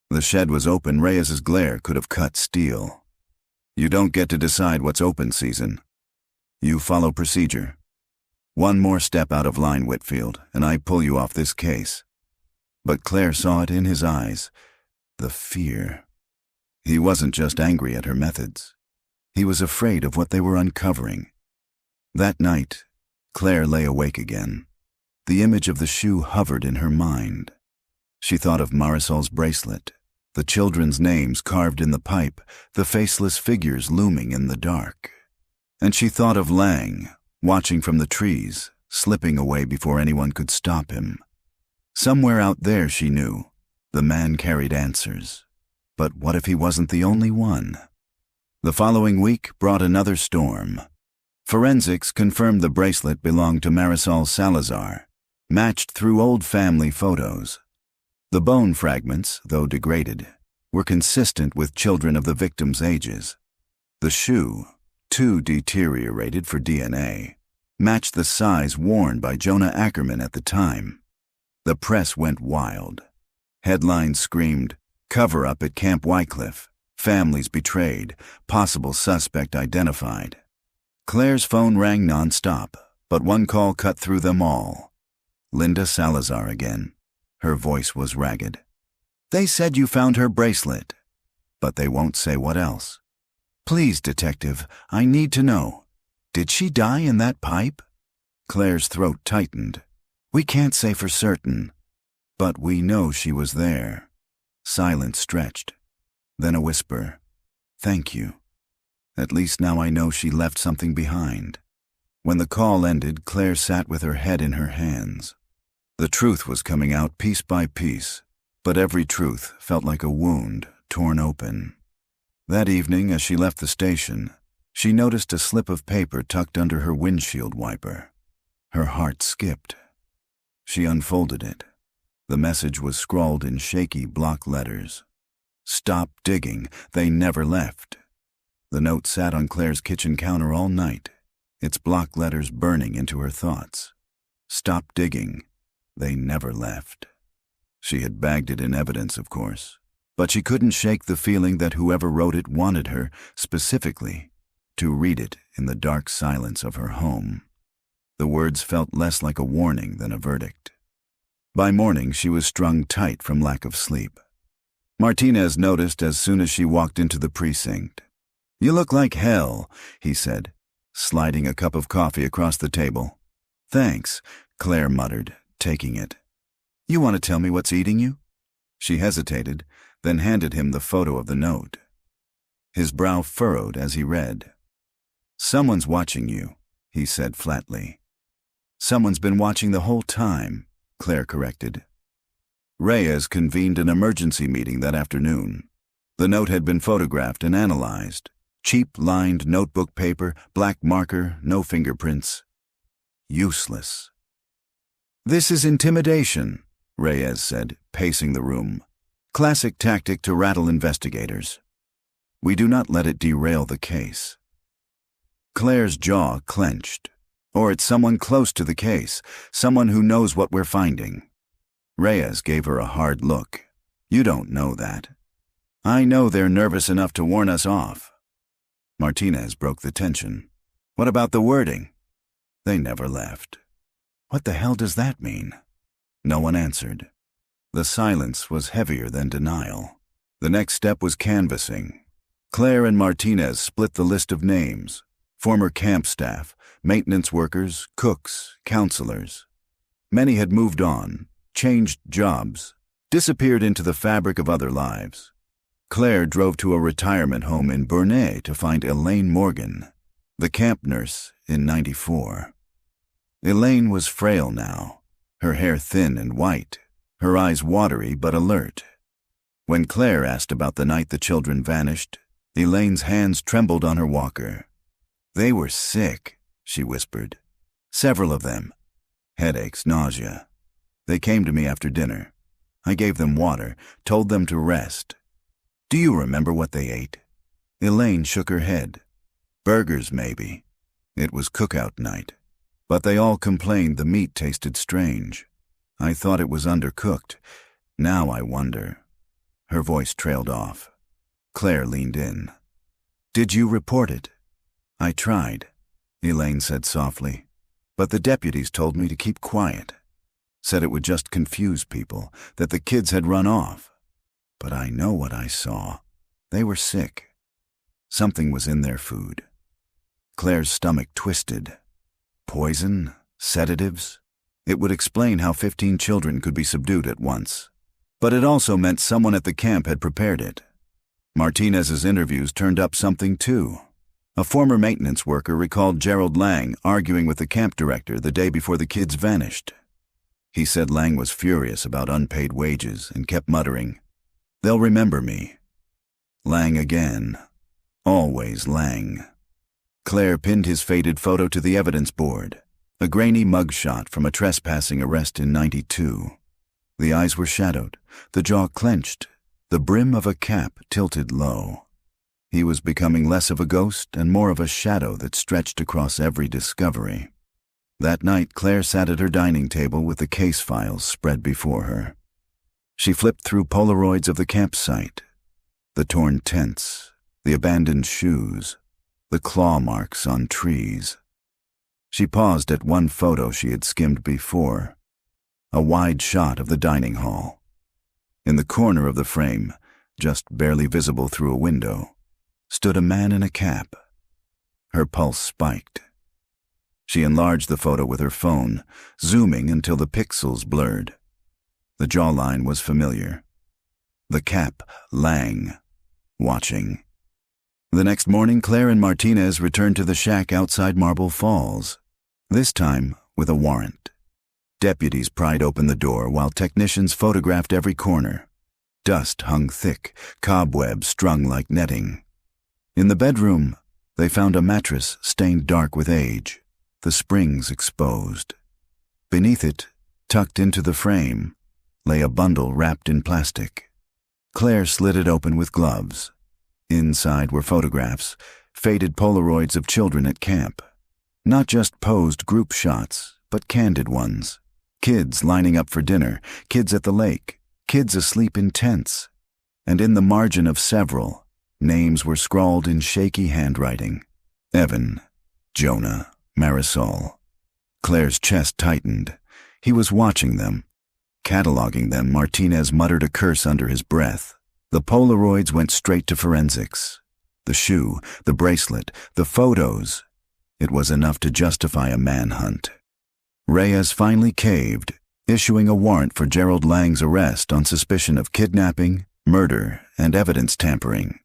A: The shed was open. Reyes's glare could have cut steel. You don't get to decide what's open season. You follow procedure. One more step out of line, Whitfield, and I pull you off this case." But Claire saw it in his eyes. The fear. He wasn't just angry at her methods. He was afraid of what they were uncovering. That night, Claire lay awake again. The image of the shoe hovered in her mind. She thought of Marisol's bracelet, the children's names carved in the pipe, the faceless figures looming in the dark. And she thought of Lang, watching from the trees, slipping away before anyone could stop him. Somewhere out there, she knew, the man carried answers. But what if he wasn't the only one? The following week brought another storm. Forensics confirmed the bracelet belonged to Marisol Salazar, matched through old family photos. The bone fragments, though degraded, were consistent with children of the victims' ages. The shoe, too deteriorated for DNA, matched the size worn by Jonah Ackerman at the time. The press went wild. Headlines screamed, "Cover-up at Camp Wycliffe, families betrayed, possible suspect identified." Claire's phone rang non-stop, but one call cut through them all. Linda Salazar again. Her voice was ragged. "They said you found her bracelet, but they won't say what else. Please, detective, I need to know. Did she die in that pipe?" Claire's throat tightened. "We can't say for certain, but we know she was there." Silence stretched. Then a whisper. "Thank you. At least now I know she left something behind." When the call ended, Claire sat with her head in her hands. The truth was coming out piece by piece, but every truth felt like a wound torn open. That evening, as she left the station, she noticed a slip of paper tucked under her windshield wiper. Her heart skipped. She unfolded it. The message was scrawled in shaky block letters. "Stop digging. They never left." The note sat on Claire's kitchen counter all night, its block letters burning into her thoughts. "Stop digging. They never left." She had bagged it in evidence, of course, but she couldn't shake the feeling that whoever wrote it wanted her, specifically, to read it in the dark silence of her home. The words felt less like a warning than a verdict. By morning, she was strung tight from lack of sleep. Martinez noticed as soon as she walked into the precinct. "You look like hell," he said, sliding a cup of coffee across the table. "Thanks," Claire muttered, taking it. "You want to tell me what's eating you?" She hesitated, then handed him the photo of the note. His brow furrowed as he read. "Someone's watching you," he said flatly. "Someone's been watching the whole time," Claire corrected. Reyes convened an emergency meeting that afternoon. The note had been photographed and analyzed. Cheap lined notebook paper, black marker, no fingerprints. Useless. "This is intimidation," Reyes said, pacing the room. "Classic tactic to rattle investigators. We do not let it derail the case." Claire's jaw clenched. "Or it's someone close to the case, someone who knows what we're finding." Reyes gave her a hard look. "You don't know that. I know they're nervous enough to warn us off." Martinez broke the tension. "What about the wording?" They never left. "What the hell does that mean?" No one answered. The silence was heavier than denial. The next step was canvassing. Claire and Martinez split the list of names: former camp staff, maintenance workers, cooks, counselors. Many had moved on, changed jobs, disappeared into the fabric of other lives. Claire drove to a retirement home in Burnett to find Elaine Morgan, the camp nurse in '94. Elaine was frail now, her hair thin and white, her eyes watery but alert. When Claire asked about the night the children vanished, Elaine's hands trembled on her walker. "They were sick," she whispered. "Several of them. Headaches, nausea. They came to me after dinner. I gave them water, told them to rest. Do you remember what they ate?" Elaine shook her head. "Burgers, maybe. It was cookout night. But they all complained the meat tasted strange. I thought it was undercooked. Now I wonder." Her voice trailed off. Claire leaned in. "Did you report it?" "I tried," Elaine said softly. "But the deputies told me to keep quiet. Said it would just confuse people, that the kids had run off. But I know what I saw. They were sick. Something was in their food." Claire's stomach twisted. Poison? Sedatives? It would explain how 15 children could be subdued at once. But it also meant someone at the camp had prepared it. Martinez's interviews turned up something too. A former maintenance worker recalled Gerald Lang arguing with the camp director the day before the kids vanished. He said Lang was furious about unpaid wages and kept muttering, "They'll remember me." Lang again. Always Lang. Claire pinned his faded photo to the evidence board, a grainy mugshot from a trespassing arrest in '92. The eyes were shadowed, the jaw clenched, the brim of a cap tilted low. He was becoming less of a ghost and more of a shadow that stretched across every discovery. That night, Claire sat at her dining table with the case files spread before her. She flipped through Polaroids of the campsite, the torn tents, the abandoned shoes, the claw marks on trees. She paused at one photo she had skimmed before, a wide shot of the dining hall. In the corner of the frame, just barely visible through a window, stood a man in a cap. Her pulse spiked. She enlarged the photo with her phone, zooming until the pixels blurred. The jawline was familiar. The cap, Lang, watching. The next morning, Claire and Martinez returned to the shack outside Marble Falls, this time with a warrant. Deputies pried open the door while technicians photographed every corner. Dust hung thick, cobwebs strung like netting. In the bedroom, they found a mattress stained dark with age, the springs exposed. Beneath it, tucked into the frame, lay a bundle wrapped in plastic. Claire slid it open with gloves. Inside were photographs, faded Polaroids of children at camp. Not just posed group shots, but candid ones. Kids lining up for dinner, kids at the lake, kids asleep in tents. And in the margin of several, names were scrawled in shaky handwriting. Evan, Jonah, Marisol. Claire's chest tightened. He was watching them. Cataloging them, Martinez muttered a curse under his breath. The Polaroids went straight to forensics. The shoe, the bracelet, the photos. It was enough to justify a manhunt. Reyes finally caved, issuing a warrant for Gerald Lang's arrest on suspicion of kidnapping, murder, and evidence tampering.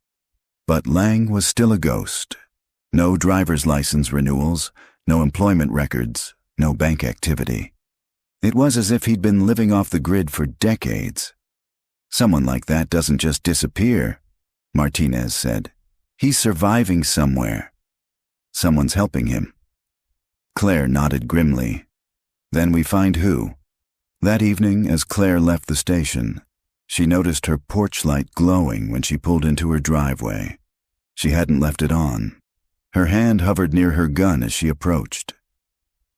A: But Lang was still a ghost. No driver's license renewals, no employment records, no bank activity. It was as if he'd been living off the grid for decades. Someone like that doesn't just disappear, Martinez said. He's surviving somewhere. Someone's helping him. Claire nodded grimly. Then we find who. That evening, as Claire left the station, she noticed her porch light glowing when she pulled into her driveway. She hadn't left it on. Her hand hovered near her gun as she approached.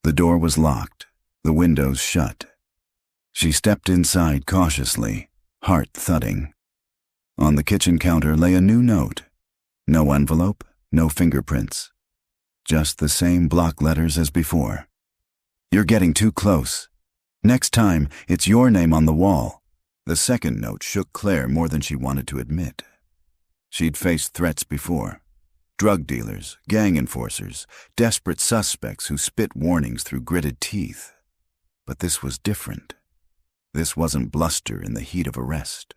A: The door was locked, the windows shut. She stepped inside cautiously, heart thudding. On the kitchen counter lay a new note. No envelope, no fingerprints. Just the same block letters as before. You're getting too close. Next time, it's your name on the wall. The second note shook Claire more than she wanted to admit. She'd faced threats before. Drug dealers, gang enforcers, desperate suspects who spit warnings through gritted teeth. But this was different. This wasn't bluster in the heat of arrest.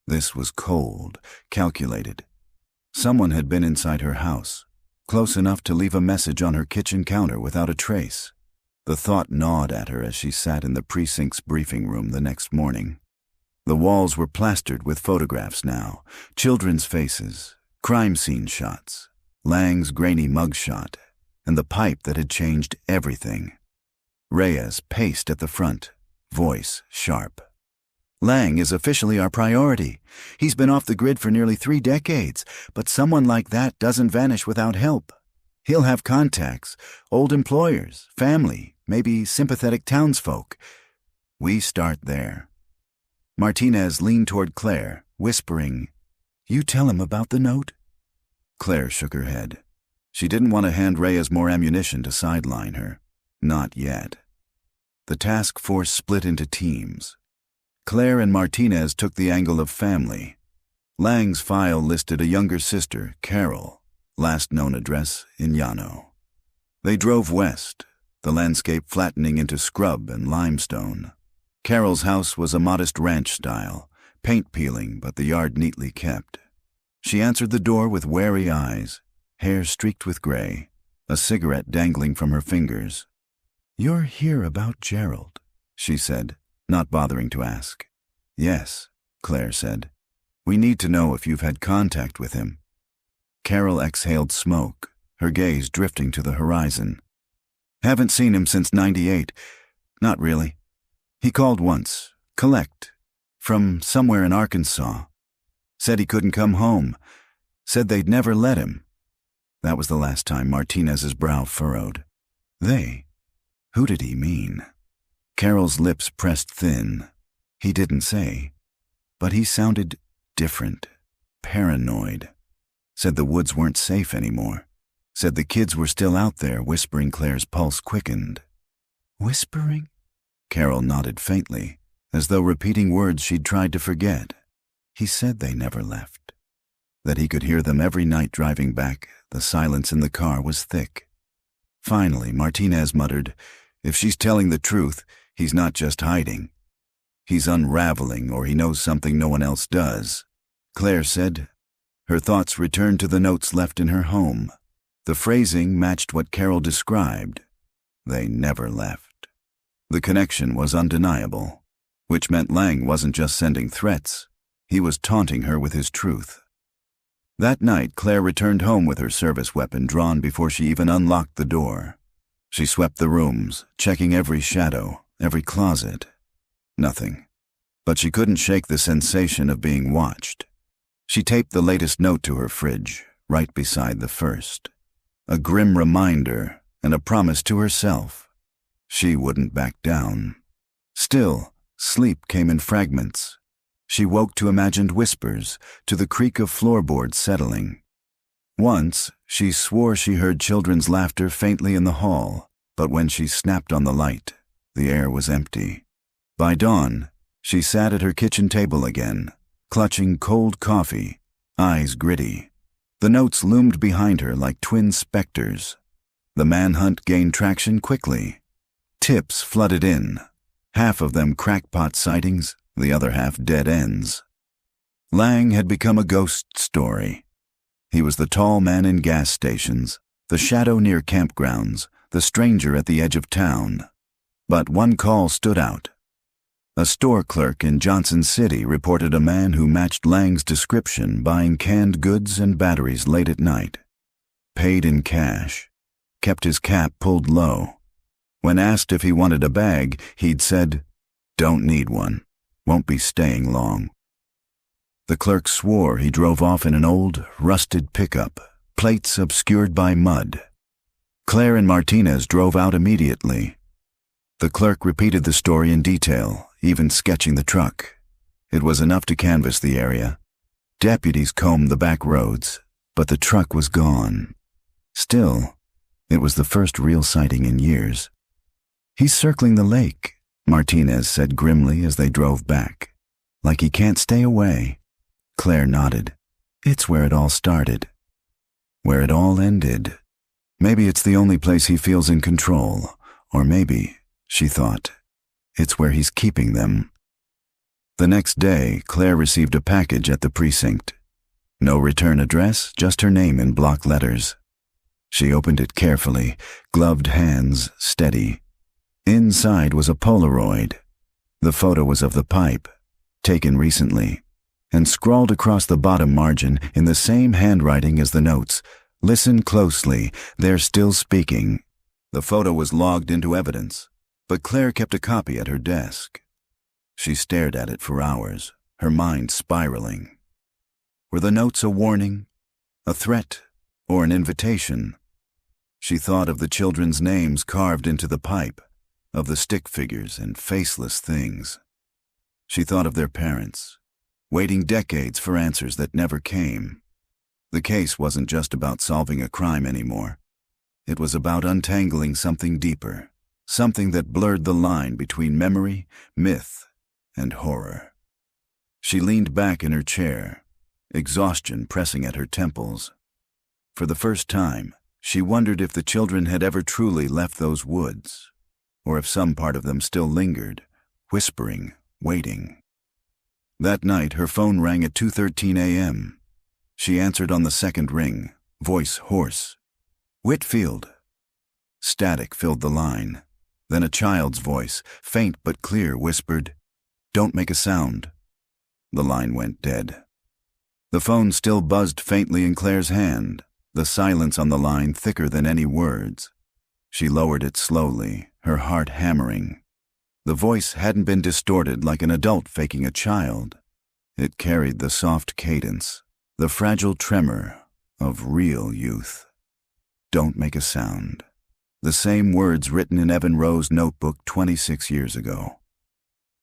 A: This was cold, calculated. Someone had been inside her house, close enough to leave a message on her kitchen counter without a trace. The thought gnawed at her as she sat in the precinct's briefing room the next morning. The walls were plastered with photographs now, children's faces, crime scene shots, Lang's grainy mugshot, and the pipe that had changed everything. Reyes paced at the front, voice sharp. Lang is officially our priority. He's been off the grid for nearly 3 decades, but someone like that doesn't vanish without help. He'll have contacts, old employers, family, maybe sympathetic townsfolk. We start there. Martinez leaned toward Claire, whispering, "You tell him about the note?" Claire shook her head. She didn't want to hand Reyes more ammunition to sideline her. Not yet. The task force split into teams. Claire and Martinez took the angle of family. Lang's file listed a younger sister, Carol, last known address in Llano. They drove west, the landscape flattening into scrub and limestone. Carol's house was a modest ranch style, paint peeling but the yard neatly kept. She answered the door with wary eyes, hair streaked with gray, a cigarette dangling from her fingers. "You're here about Gerald," she said, not bothering to ask. "Yes," Claire said. "We need to know if you've had contact with him." Carol exhaled smoke, her gaze drifting to the horizon. "Haven't seen him since '98. Not really. He called once, collect, from somewhere in Arkansas. Said he couldn't come home. Said they'd never let him." That was the last time Martinez's brow furrowed. They? Who did he mean? Carol's lips pressed thin. He didn't say. But he sounded different, paranoid. Said the woods weren't safe anymore. Said the kids were still out there, whispering. Claire's pulse quickened. "Whispering?" Carol nodded faintly, as though repeating words she'd tried to forget. He said they never left. That he could hear them every night driving back. The silence in the car was thick. Finally, Martinez muttered, "If she's telling the truth, he's not just hiding. He's unraveling, or he knows something no one else does." Claire said. Her thoughts returned to the notes left in her home. The phrasing matched what Carol described. They never left. The connection was undeniable, which meant Lang wasn't just sending threats. He was taunting her with his truth. That night, Claire returned home with her service weapon drawn before she even unlocked the door. She swept the rooms, checking every shadow, every closet. Nothing. But she couldn't shake the sensation of being watched. She taped the latest note to her fridge, right beside the first. A grim reminder and a promise to herself. She wouldn't back down. Still, sleep came in fragments. She woke to imagined whispers, to the creak of floorboards settling. Once, she swore she heard children's laughter faintly in the hall, but when she snapped on the light, the air was empty. By dawn, she sat at her kitchen table again, clutching cold coffee, eyes gritty. The notes loomed behind her like twin specters. The manhunt gained traction quickly. Tips flooded in, half of them crackpot sightings, the other half dead ends. Lang had become a ghost story. He was the tall man in gas stations, the shadow near campgrounds, the stranger at the edge of town. But one call stood out. A store clerk in Johnson City reported a man who matched Lang's description buying canned goods and batteries late at night. Paid in cash. Kept his cap pulled low. When asked if he wanted a bag, he'd said, "Don't need one. Won't be staying long." The clerk swore he drove off in an old, rusted pickup, plates obscured by mud. Claire and Martinez drove out immediately. The clerk repeated the story in detail, even sketching the truck. It was enough to canvass the area. Deputies combed the back roads, but the truck was gone. Still, it was the first real sighting in years. "He's circling the lake," Martinez said grimly as they drove back. "Like he can't stay away." Claire nodded. "It's where it all started. Where it all ended. Maybe it's the only place he feels in control. Or maybe, she thought, it's where he's keeping them." The next day, Claire received a package at the precinct. No return address, just her name in block letters. She opened it carefully, gloved hands steady. Inside was a Polaroid. The photo was of the pipe, taken recently, and scrawled across the bottom margin in the same handwriting as the notes, "Listen closely, they're still speaking." The photo was logged into evidence, but Claire kept a copy at her desk. She stared at it for hours, her mind spiraling. Were the notes a warning, a threat, or an invitation? She thought of the children's names carved into the pipe, of the stick figures and faceless things. She thought of their parents, waiting decades for answers that never came. The case wasn't just about solving a crime anymore. It was about untangling something deeper, something that blurred the line between memory, myth, and horror. She leaned back in her chair, exhaustion pressing at her temples. For the first time, she wondered if the children had ever truly left those woods, or if some part of them still lingered, whispering, waiting. That night, her phone rang at 2:13 a.m. She answered on the second ring, voice hoarse. "Whitfield." Static filled the line. Then a child's voice, faint but clear, whispered, "Don't make a sound." The line went dead. The phone still buzzed faintly in Claire's hand, the silence on the line thicker than any words. She lowered it slowly, her heart hammering. The voice hadn't been distorted like an adult faking a child. It carried the soft cadence, the fragile tremor of real youth. "Don't make a sound." The same words written in Evan Rowe's notebook 26 years ago.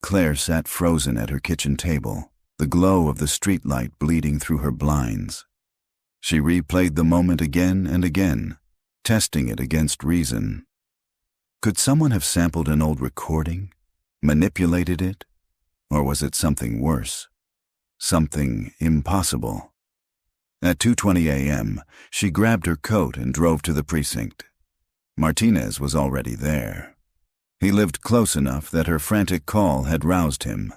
A: Claire sat frozen at her kitchen table, the glow of the streetlight bleeding through her blinds. She replayed the moment again and again, testing it against reason. Could someone have sampled an old recording, manipulated it, or was it something worse? Something impossible? At 2:20 a.m., she grabbed her coat and drove to the precinct. Martinez was already there. He lived close enough that her frantic call had roused him.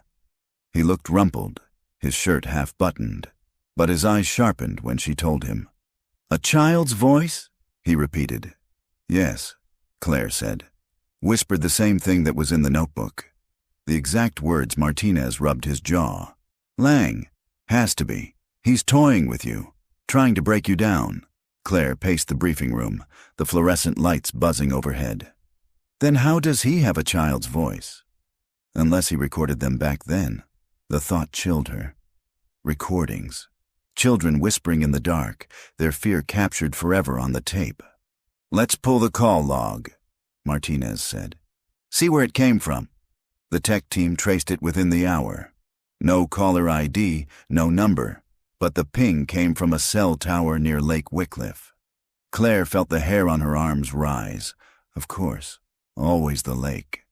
A: He looked rumpled, his shirt half-buttoned, but his eyes sharpened when she told him. "A child's voice?" he repeated. "Yes," Claire said. Whispered the same thing that was in the notebook. The exact words. Martinez rubbed his jaw. "Lang. Has to be. He's toying with you, trying to break you down." Claire paced the briefing room, the fluorescent lights buzzing overhead. "Then how does he have a child's voice?" Unless he recorded them back then. The thought chilled her. Recordings. Children whispering in the dark, their fear captured forever on the tape. "Let's pull the call log," Martinez said. "See where it came from." The tech team traced it within the hour. No caller ID, no number, but the ping came from a cell tower near Lake Wycliffe. Claire felt the hair on her arms rise. Of course, always the lake.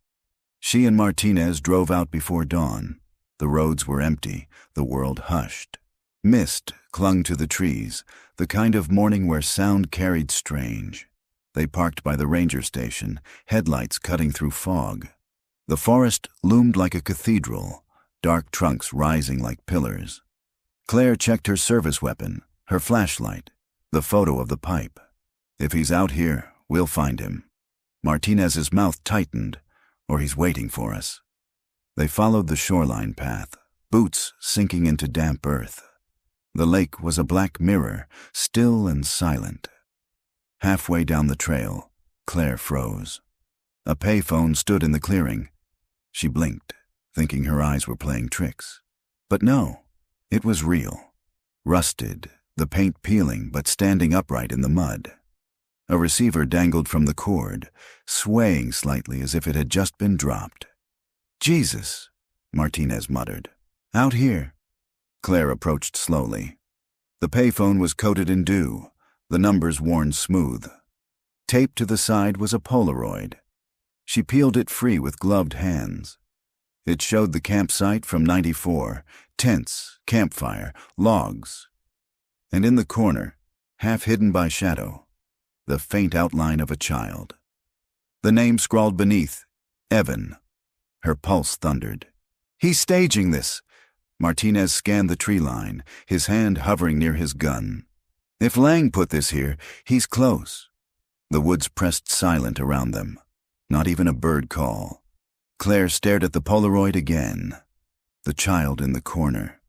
A: She and Martinez drove out before dawn. The roads were empty, the world hushed. Mist clung to the trees, the kind of morning where sound carried strange. They parked by the ranger station, headlights cutting through fog. The forest loomed like a cathedral, dark trunks rising like pillars. Claire checked her service weapon, her flashlight, the photo of the pipe. If he's out here, we'll find him. Martinez's mouth tightened, or he's waiting for us. They followed the shoreline path, boots sinking into damp earth. The lake was a black mirror, still and silent. Halfway down the trail, Claire froze. A payphone stood in the clearing. She blinked, thinking her eyes were playing tricks. But no, it was real. Rusted, the paint peeling but standing upright in the mud. A receiver dangled from the cord, swaying slightly as if it had just been dropped. "Jesus," Martinez muttered. "Out here." Claire approached slowly. The payphone was coated in dew, the numbers worn smooth. Taped to the side was a Polaroid. She peeled it free with gloved hands. It showed the campsite from '94, tents, campfire, logs. And in the corner, half hidden by shadow, the faint outline of a child. The name scrawled beneath, Evan. Her pulse thundered. "He's staging this." Martinez scanned the tree line, his hand hovering near his gun. If Lang put this here, he's close. The woods pressed silent around them. Not even a bird call. Claire stared at the Polaroid again. The child in the corner.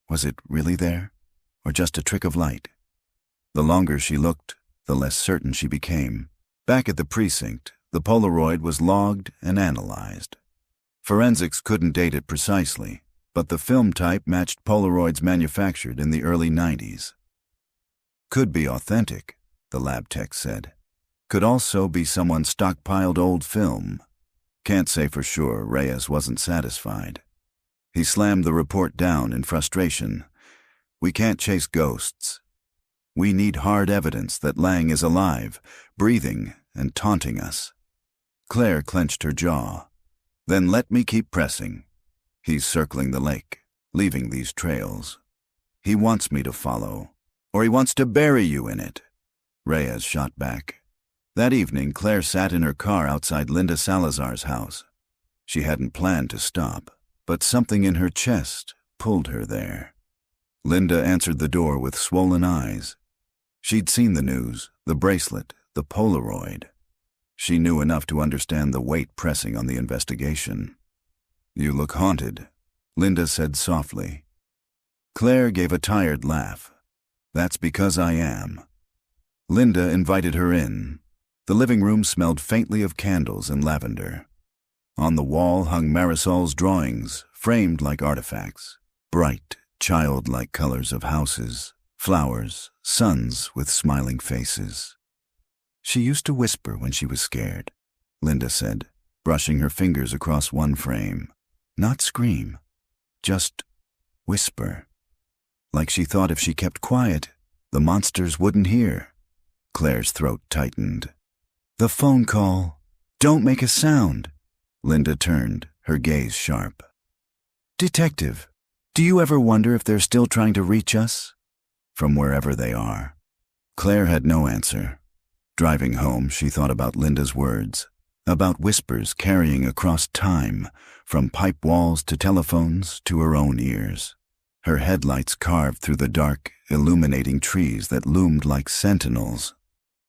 A: Was it really there, or just a trick of light? The longer she looked, the less certain she became. Back at the precinct, the Polaroid was logged and analyzed. Forensics couldn't date it precisely, but the film type matched Polaroids manufactured in the early '90s. Could be authentic, the lab tech said. Could also be someone stockpiled old film. Can't say for sure. Reyes wasn't satisfied. He slammed the report down in frustration. "We can't chase ghosts. We need hard evidence that Lang is alive, breathing, and taunting us." Claire clenched her jaw. "Then let me keep pressing. He's circling the lake, leaving these trails. He wants me to follow, or he wants to bury you in it." Reyes shot back. That evening, Claire sat in her car outside Linda Salazar's house. She hadn't planned to stop, but something in her chest pulled her there. Linda answered the door with swollen eyes. She'd seen the news, the bracelet, the Polaroid. She knew enough to understand the weight pressing on the investigation. "You look haunted," Linda said softly. Claire gave a tired laugh. "That's because I am." Linda invited her in. The living room smelled faintly of candles and lavender. On the wall hung Marisol's drawings, framed like artifacts. Bright, childlike colors of houses, flowers, suns with smiling faces. "She used to whisper when she was scared," Linda said, brushing her fingers across one frame. "Not scream, just whisper. Like she thought if she kept quiet, the monsters wouldn't hear." Claire's throat tightened. "The phone call. Don't make a sound." Linda turned, her gaze sharp. "Detective, do you ever wonder if they're still trying to reach us?" "From wherever they are." Claire had no answer. Driving home, she thought about Linda's words, about whispers carrying across time, from pipe walls to telephones to her own ears. Her headlights carved through the dark, illuminating trees that loomed like sentinels.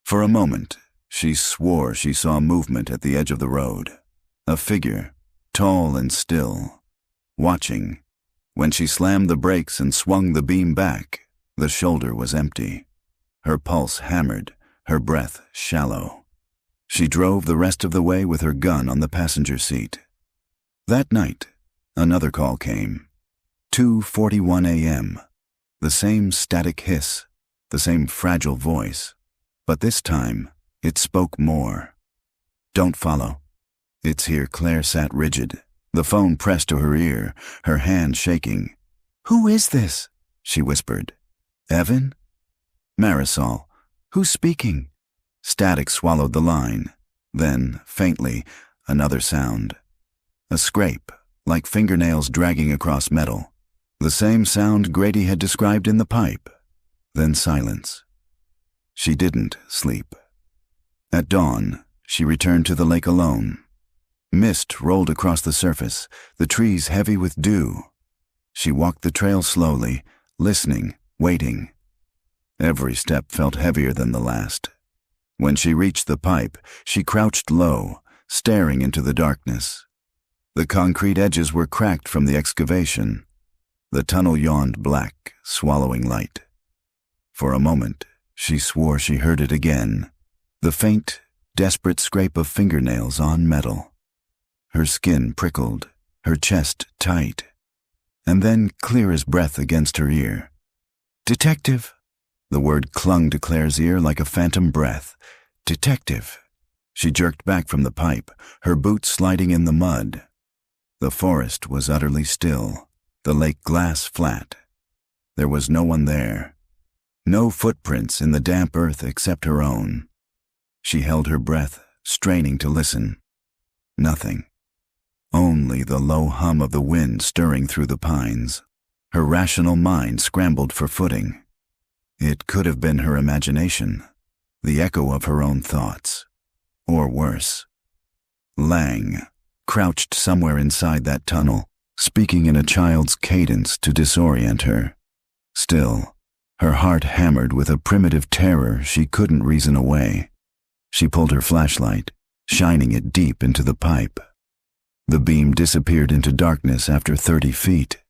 A: For a moment, she swore she saw movement at the edge of the road. A figure, tall and still, watching. When she slammed the brakes and swung the beam back, the shoulder was empty. Her pulse hammered, her breath shallow. She drove the rest of the way with her gun on the passenger seat. That night, another call came. 2:41 a.m. The same static hiss, the same fragile voice. But this time, it spoke more. "Don't follow." "It's here." Claire sat rigid, the phone pressed to her ear, her hand shaking. "Who is this?" she whispered. "Evan?" "Marisol. Who's speaking?" Static swallowed the line. Then, faintly, another sound. A scrape, like fingernails dragging across metal. The same sound Grady had described in the pipe. Then silence. She didn't sleep. At dawn, she returned to the lake alone. Mist rolled across the surface, the trees heavy with dew. She walked the trail slowly, listening, waiting. Every step felt heavier than the last. When she reached the pipe, she crouched low, staring into the darkness. The concrete edges were cracked from the excavation. The tunnel yawned black, swallowing light. For a moment, she swore she heard it again, the faint, desperate scrape of fingernails on metal. Her skin prickled, her chest tight, and then clear as breath against her ear. "Detective!" The word clung to Claire's ear like a phantom breath. "Detective!" She jerked back from the pipe, her boots sliding in the mud. The forest was utterly still, the lake glass flat. There was no one there. No footprints in the damp earth except her own. She held her breath, straining to listen. Nothing. Only the low hum of the wind stirring through the pines. Her rational mind scrambled for footing. It could have been her imagination, the echo of her own thoughts. Or worse. Lang, crouched somewhere inside that tunnel, speaking in a child's cadence to disorient her. Still, her heart hammered with a primitive terror she couldn't reason away. She pulled her flashlight, shining it deep into the pipe. The beam disappeared into darkness after 30 feet.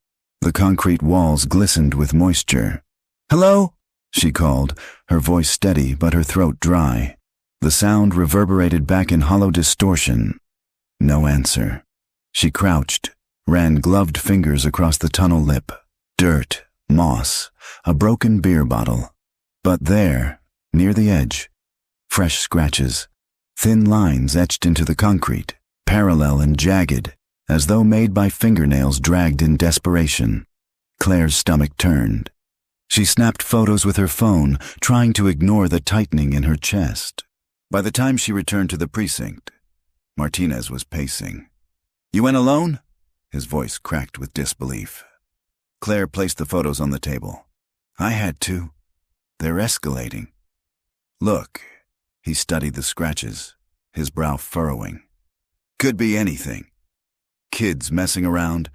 A: The concrete walls glistened with moisture. "Hello?" she called, her voice steady but her throat dry. The sound reverberated back in hollow distortion. No answer. She crouched, ran gloved fingers across the tunnel lip. Dirt, moss, a broken beer bottle. But there, near the edge, fresh scratches, thin lines etched into the concrete, parallel and jagged, as though made by fingernails dragged in desperation. Claire's stomach turned. She snapped photos with her phone, trying to ignore the tightening in her chest. By the time she returned to the precinct, Martinez was pacing. "You went alone?" His voice cracked with disbelief. Claire placed the photos on the table. "I had to. They're escalating." "Look." He studied the scratches, his brow furrowing. "Could be anything. Kids messing around."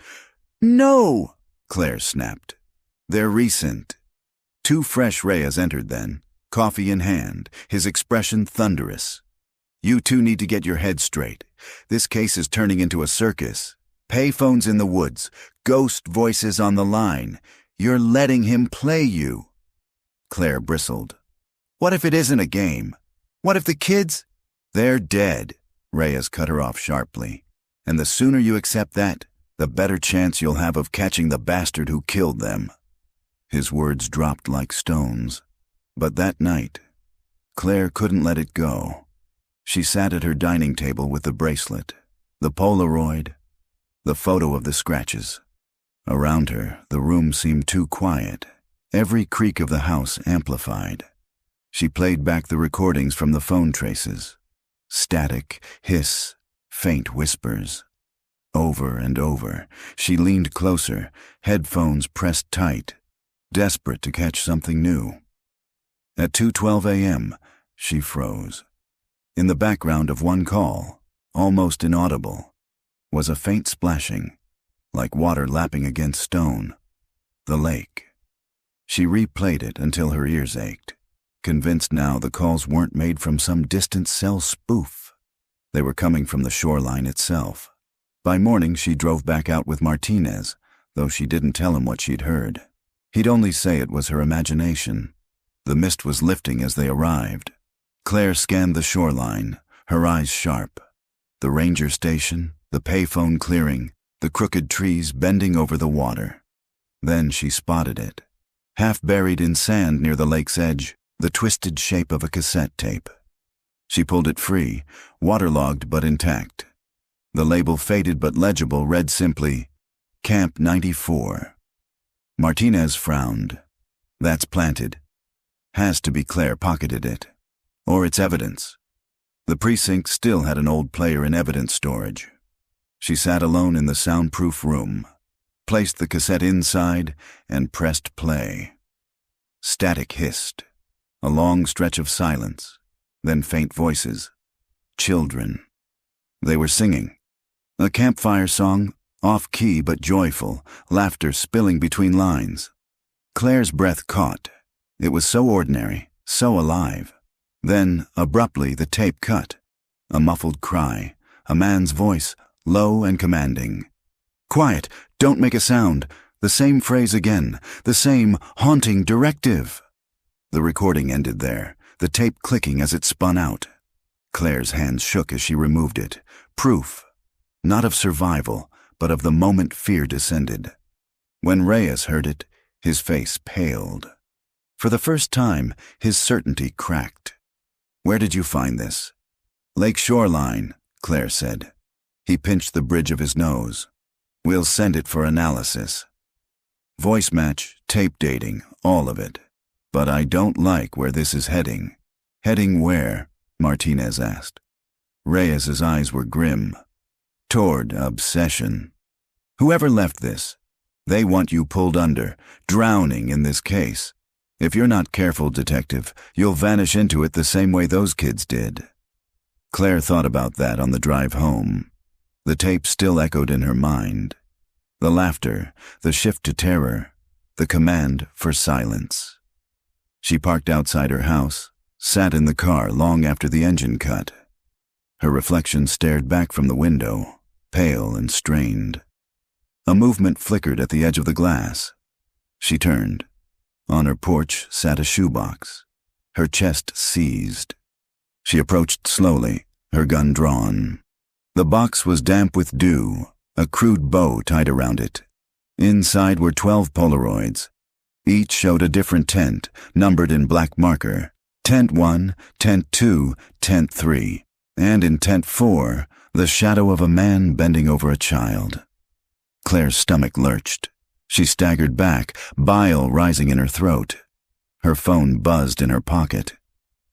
A: "No!" Claire snapped. "They're recent." 2 fresh Reyes entered then, coffee in hand, his expression thunderous. "You two need to get your heads straight. This case is turning into a circus. Payphones in the woods, ghost voices on the line. You're letting him play you." Claire bristled. "What if it isn't a game? What if the kids—" "They're dead," Reyes cut her off sharply. "And the sooner you accept that, the better chance you'll have of catching the bastard who killed them." His words dropped like stones. But that night, Claire couldn't let it go. She sat at her dining table with the bracelet, the Polaroid, the photo of the scratches. Around her, the room seemed too quiet, every creak of the house amplified. She played back the recordings from the phone traces. Static, hiss, faint whispers. Over and over, she leaned closer, headphones pressed tight, desperate to catch something new. At 2:12 a.m., she froze. In the background of one call, almost inaudible, was a faint splashing, like water lapping against stone. The lake. She replayed it until her ears ached, convinced now the calls weren't made from some distant cell spoof. They were coming from the shoreline itself. By morning, she drove back out with Martinez, though she didn't tell him what she'd heard. He'd only say it was her imagination. The mist was lifting as they arrived. Claire scanned the shoreline, her eyes sharp. The ranger station, the payphone clearing, the crooked trees bending over the water. Then she spotted it. Half buried in sand near the lake's edge, the twisted shape of a cassette tape. She pulled it free, waterlogged but intact. The label, faded but legible, read simply, Camp 94. Martinez frowned. "That's planted. Has to be Claire pocketed it. Or it's evidence." The precinct still had an old player in evidence storage. She sat alone in the soundproof room, placed the cassette inside, and pressed play. Static hissed. A long stretch of silence, then faint voices. Children. They were singing. A campfire song, off-key but joyful, laughter spilling between lines. Claire's breath caught. It was so ordinary, so alive. Then, abruptly, the tape cut. A muffled cry, a man's voice, low and commanding. "Quiet, don't make a sound." The same phrase again, the same haunting directive. The recording ended there, the tape clicking as it spun out. Claire's hands shook as she removed it. Proof, not of survival, but of the moment fear descended. When Reyes heard it, his face paled. For the first time, his certainty cracked. "Where did you find this?" "Lake Shoreline," Claire said. He pinched the bridge of his nose. "We'll send it for analysis. Voice match, tape dating, all of it. But I don't like where this is heading." "Heading where?" Martinez asked. Reyes's eyes were grim. "Toward obsession. Whoever left this, they want you pulled under, drowning in this case. If you're not careful, detective, you'll vanish into it the same way those kids did." Claire thought about that on the drive home. The tape still echoed in her mind. The laughter, the shift to terror, the command for silence. She parked outside her house, sat in the car long after the engine cut. Her reflection stared back from the window, pale and strained. A movement flickered at the edge of the glass. She turned. On her porch sat a shoebox. Her chest seized. She approached slowly, her gun drawn. The box was damp with dew, a crude bow tied around it. Inside were 12 Polaroids. Each showed a different tent, numbered in black marker. Tent 1, Tent 2, Tent 3. And in Tent 4, the shadow of a man bending over a child. Claire's stomach lurched. She staggered back, bile rising in her throat. Her phone buzzed in her pocket.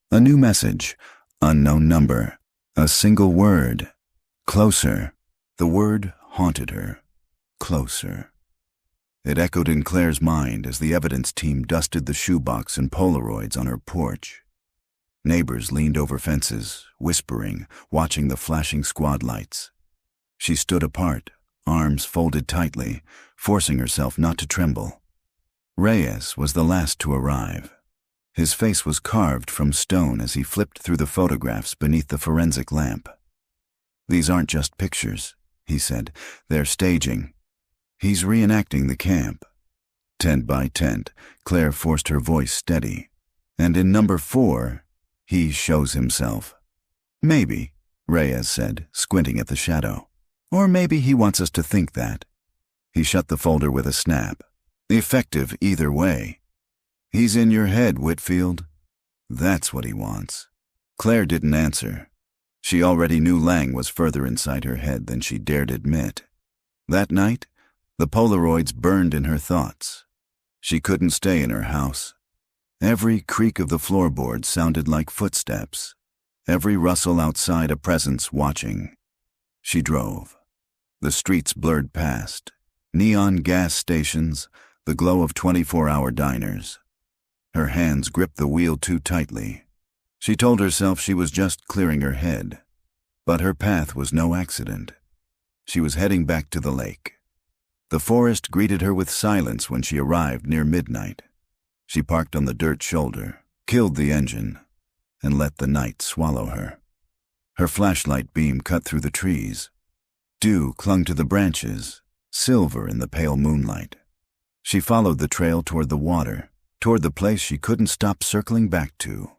A: A new message, unknown number, a single word. Closer. The word haunted her. Closer. It echoed in Claire's mind as the evidence team dusted the shoebox and Polaroids on her porch. Neighbors leaned over fences, whispering, watching the flashing squad lights. She stood apart, arms folded tightly, forcing herself not to tremble. Reyes was the last to arrive. His face was carved from stone as he flipped through the photographs beneath the forensic lamp. "These aren't just pictures," he said. "They're staging. He's reenacting the camp." Tent by tent, Claire forced her voice steady. "And in number 4, he shows himself." "Maybe," Reyes said, squinting at the shadow. "Or maybe he wants us to think that." He shut the folder with a snap. "Effective either way. He's in your head, Whitfield. That's what he wants." Claire didn't answer. She already knew Lang was further inside her head than she dared admit. That night, the Polaroids burned in her thoughts. She couldn't stay in her house. Every creak of the floorboard sounded like footsteps. Every rustle outside a presence watching. She drove. The streets blurred past. Neon gas stations, the glow of 24-hour diners. Her hands gripped the wheel too tightly. She told herself she was just clearing her head. But her path was no accident. She was heading back to the lake. The forest greeted her with silence when she arrived near midnight. She parked on the dirt shoulder, killed the engine, and let the night swallow her. Her flashlight beam cut through the trees. Dew clung to the branches, silver in the pale moonlight. She followed the trail toward the water, toward the place she couldn't stop circling back to.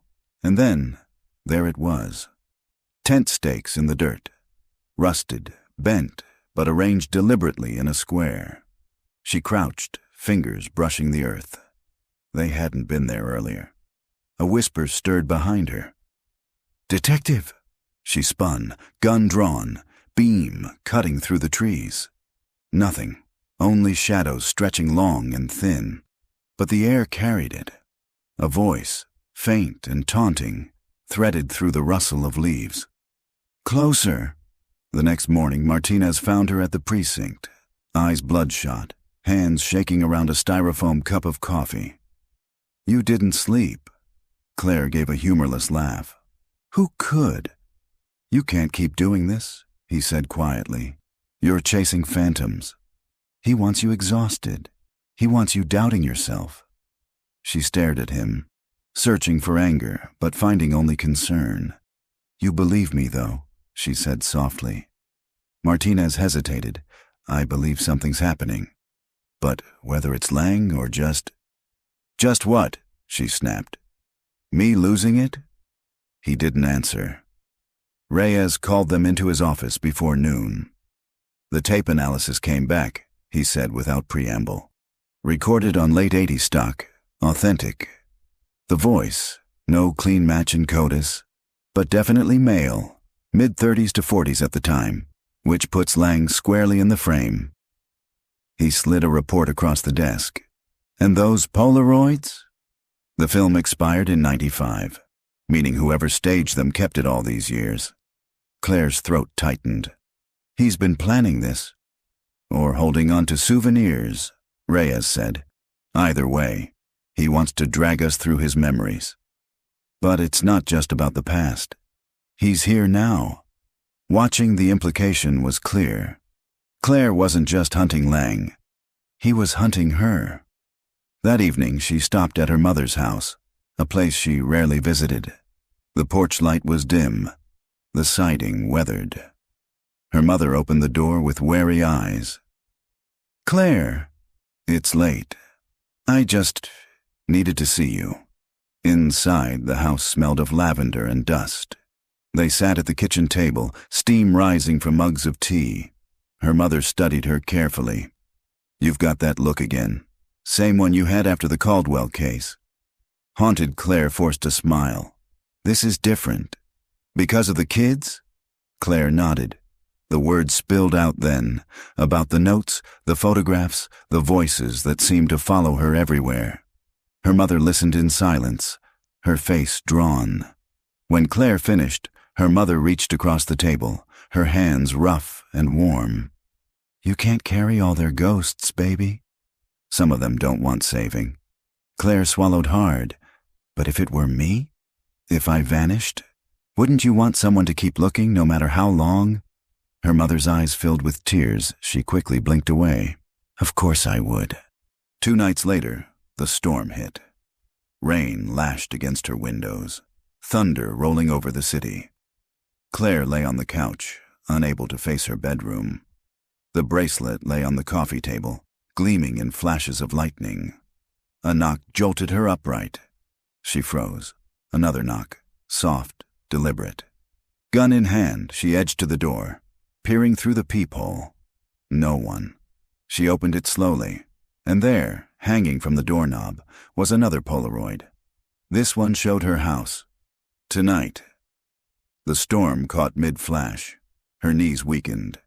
A: And then, there it was. Tent stakes in the dirt. Rusted, bent, but arranged deliberately in a square. She crouched, fingers brushing the earth. They hadn't been there earlier. A whisper stirred behind her. "Detective!" She spun, gun drawn, beam cutting through the trees. Nothing, only shadows stretching long and thin. But the air carried it. A voice, faint and taunting, threaded through the rustle of leaves. "Closer!" The next morning, Martinez found her at the precinct, eyes bloodshot, hands shaking around a styrofoam cup of coffee. "You didn't sleep." Claire gave a humorless laugh. "Who could?" "You can't keep doing this," he said quietly. "You're chasing phantoms. He wants you exhausted. He wants you doubting yourself." She stared at him, searching for anger, but finding only concern. "You believe me, though," she said softly. Martinez hesitated. "I believe something's happening. But whether it's Lang or just—" "Just what?" she snapped. "Me losing it?" He didn't answer. Reyes called them into his office before noon. "The tape analysis came back," he said without preamble. "Recorded on late 80s stock, authentic. The voice, no clean match in CODIS, but definitely male, mid-30s to 40s at the time, which puts Lang squarely in the frame." He slid a report across the desk. "And those Polaroids?" "The film expired in '95, meaning whoever staged them kept it all these years." Claire's throat tightened. "He's been planning this." "Or holding on to souvenirs," Reyes said. "Either way, he wants to drag us through his memories. But it's not just about the past. He's here now." Watching the implication was clear. Claire wasn't just hunting Lang. He was hunting her. That evening she stopped at her mother's house, a place she rarely visited. The porch light was dim, the siding weathered. Her mother opened the door with wary eyes. "Claire, it's late. I just needed to see you." Inside, the house smelled of lavender and dust. They sat at the kitchen table, steam rising from mugs of tea. Her mother studied her carefully. "You've got that look again. Same one you had after the Caldwell case." Haunted Claire forced a smile. "This is different. Because of the kids?" Claire nodded. The words spilled out then, about the notes, the photographs, the voices that seemed to follow her everywhere. Her mother listened in silence, her face drawn. When Claire finished, her mother reached across the table, her hands rough and warm. "You can't carry all their ghosts, baby." "Some of them don't want saving." Claire swallowed hard. "But if it were me? If I vanished? Wouldn't you want someone to keep looking no matter how long?" Her mother's eyes filled with tears. She quickly blinked away. "Of course I would." 2 nights later, the storm hit. Rain lashed against her windows, thunder rolling over the city. Claire lay on the couch, unable to face her bedroom. The bracelet lay on the coffee table, gleaming in flashes of lightning. A knock jolted her upright. She froze. Another knock, soft, deliberate. Gun in hand, she edged to the door, peering through the peephole. No one. She opened it slowly, and there, hanging from the doorknob, was another Polaroid. This one showed her house. Tonight. The storm caught mid-flash. Her knees weakened.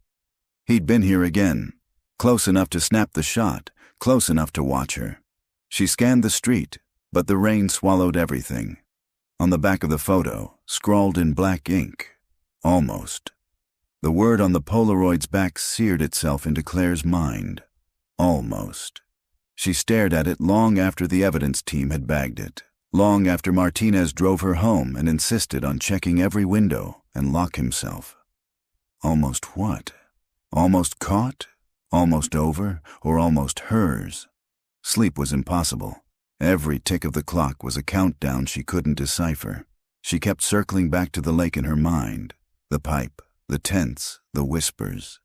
A: He'd been here again, close enough to snap the shot, close enough to watch her. She scanned the street, but the rain swallowed everything. On the back of the photo, scrawled in black ink, "Almost." The word on the Polaroid's back seared itself into Claire's mind. Almost. She stared at it long after the evidence team had bagged it, long after Martinez drove her home and insisted on checking every window and lock himself. Almost what? Almost caught? Almost over? Or almost hers? Sleep was impossible. Every tick of the clock was a countdown she couldn't decipher. She kept circling back to the lake in her mind, the pipe, the tents, the whispers.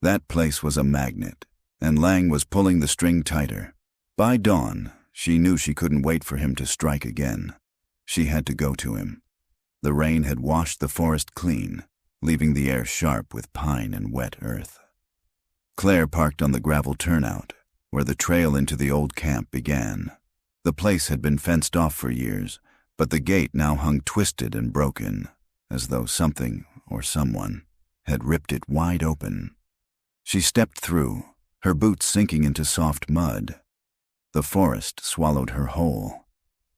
A: That place was a magnet, and Lang was pulling the string tighter. By dawn, she knew she couldn't wait for him to strike again. She had to go to him. The rain had washed the forest clean, leaving the air sharp with pine and wet earth. Claire parked on the gravel turnout, where the trail into the old camp began. The place had been fenced off for years, but the gate now hung twisted and broken, as though something or someone had ripped it wide open. She stepped through, her boots sinking into soft mud. The forest swallowed her whole.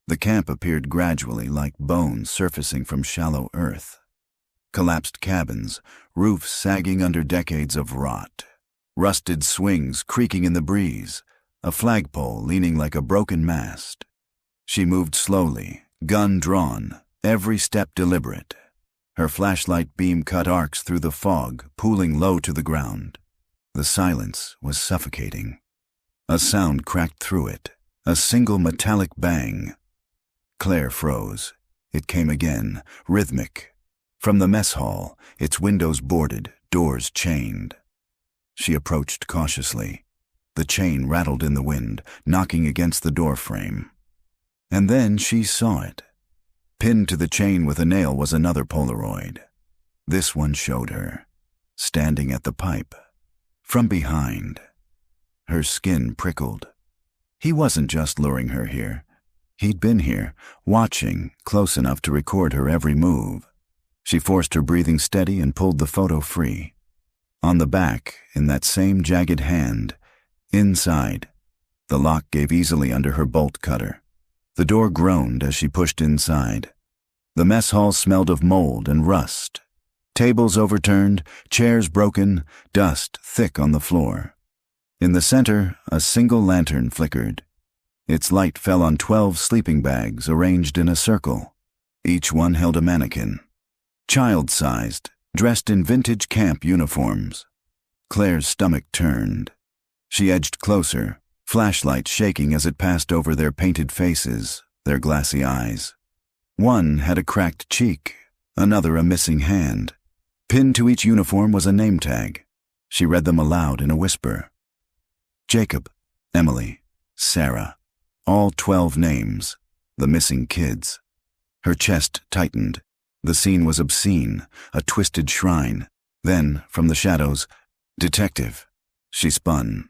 A: The camp appeared gradually like bones surfacing from shallow earth. Collapsed cabins, roofs sagging under decades of rot. Rusted swings creaking in the breeze, a flagpole leaning like a broken mast. She moved slowly, gun drawn, every step deliberate. Her flashlight beam cut arcs through the fog, pooling low to the ground. The silence was suffocating. A sound cracked through it, a single metallic bang. Claire froze. It came again, rhythmic. From the mess hall, its windows boarded, doors chained. She approached cautiously. The chain rattled in the wind, knocking against the door frame. And then she saw it. Pinned to the chain with a nail was another Polaroid. This one showed her, standing at the pipe, from behind. Her skin prickled. He wasn't just luring her here. He'd been here, watching, close enough to record her every move. She forced her breathing steady and pulled the photo free. On the back, in that same jagged hand, inside, the lock gave easily under her bolt cutter. The door groaned as she pushed inside. The mess hall smelled of mold and rust. Tables overturned, chairs broken, dust thick on the floor. In the center, a single lantern flickered. Its light fell on 12 sleeping bags arranged in a circle. Each one held a mannequin. Child-sized, dressed in vintage camp uniforms. Claire's stomach turned. She edged closer, flashlight shaking as it passed over their painted faces, their glassy eyes. One had a cracked cheek, another a missing hand. Pinned to each uniform was a name tag. She read them aloud in a whisper. Jacob, Emily, Sarah, all 12 names, the missing kids. Her chest tightened. The scene was obscene, a twisted shrine. Then, from the shadows, "Detective." She spun.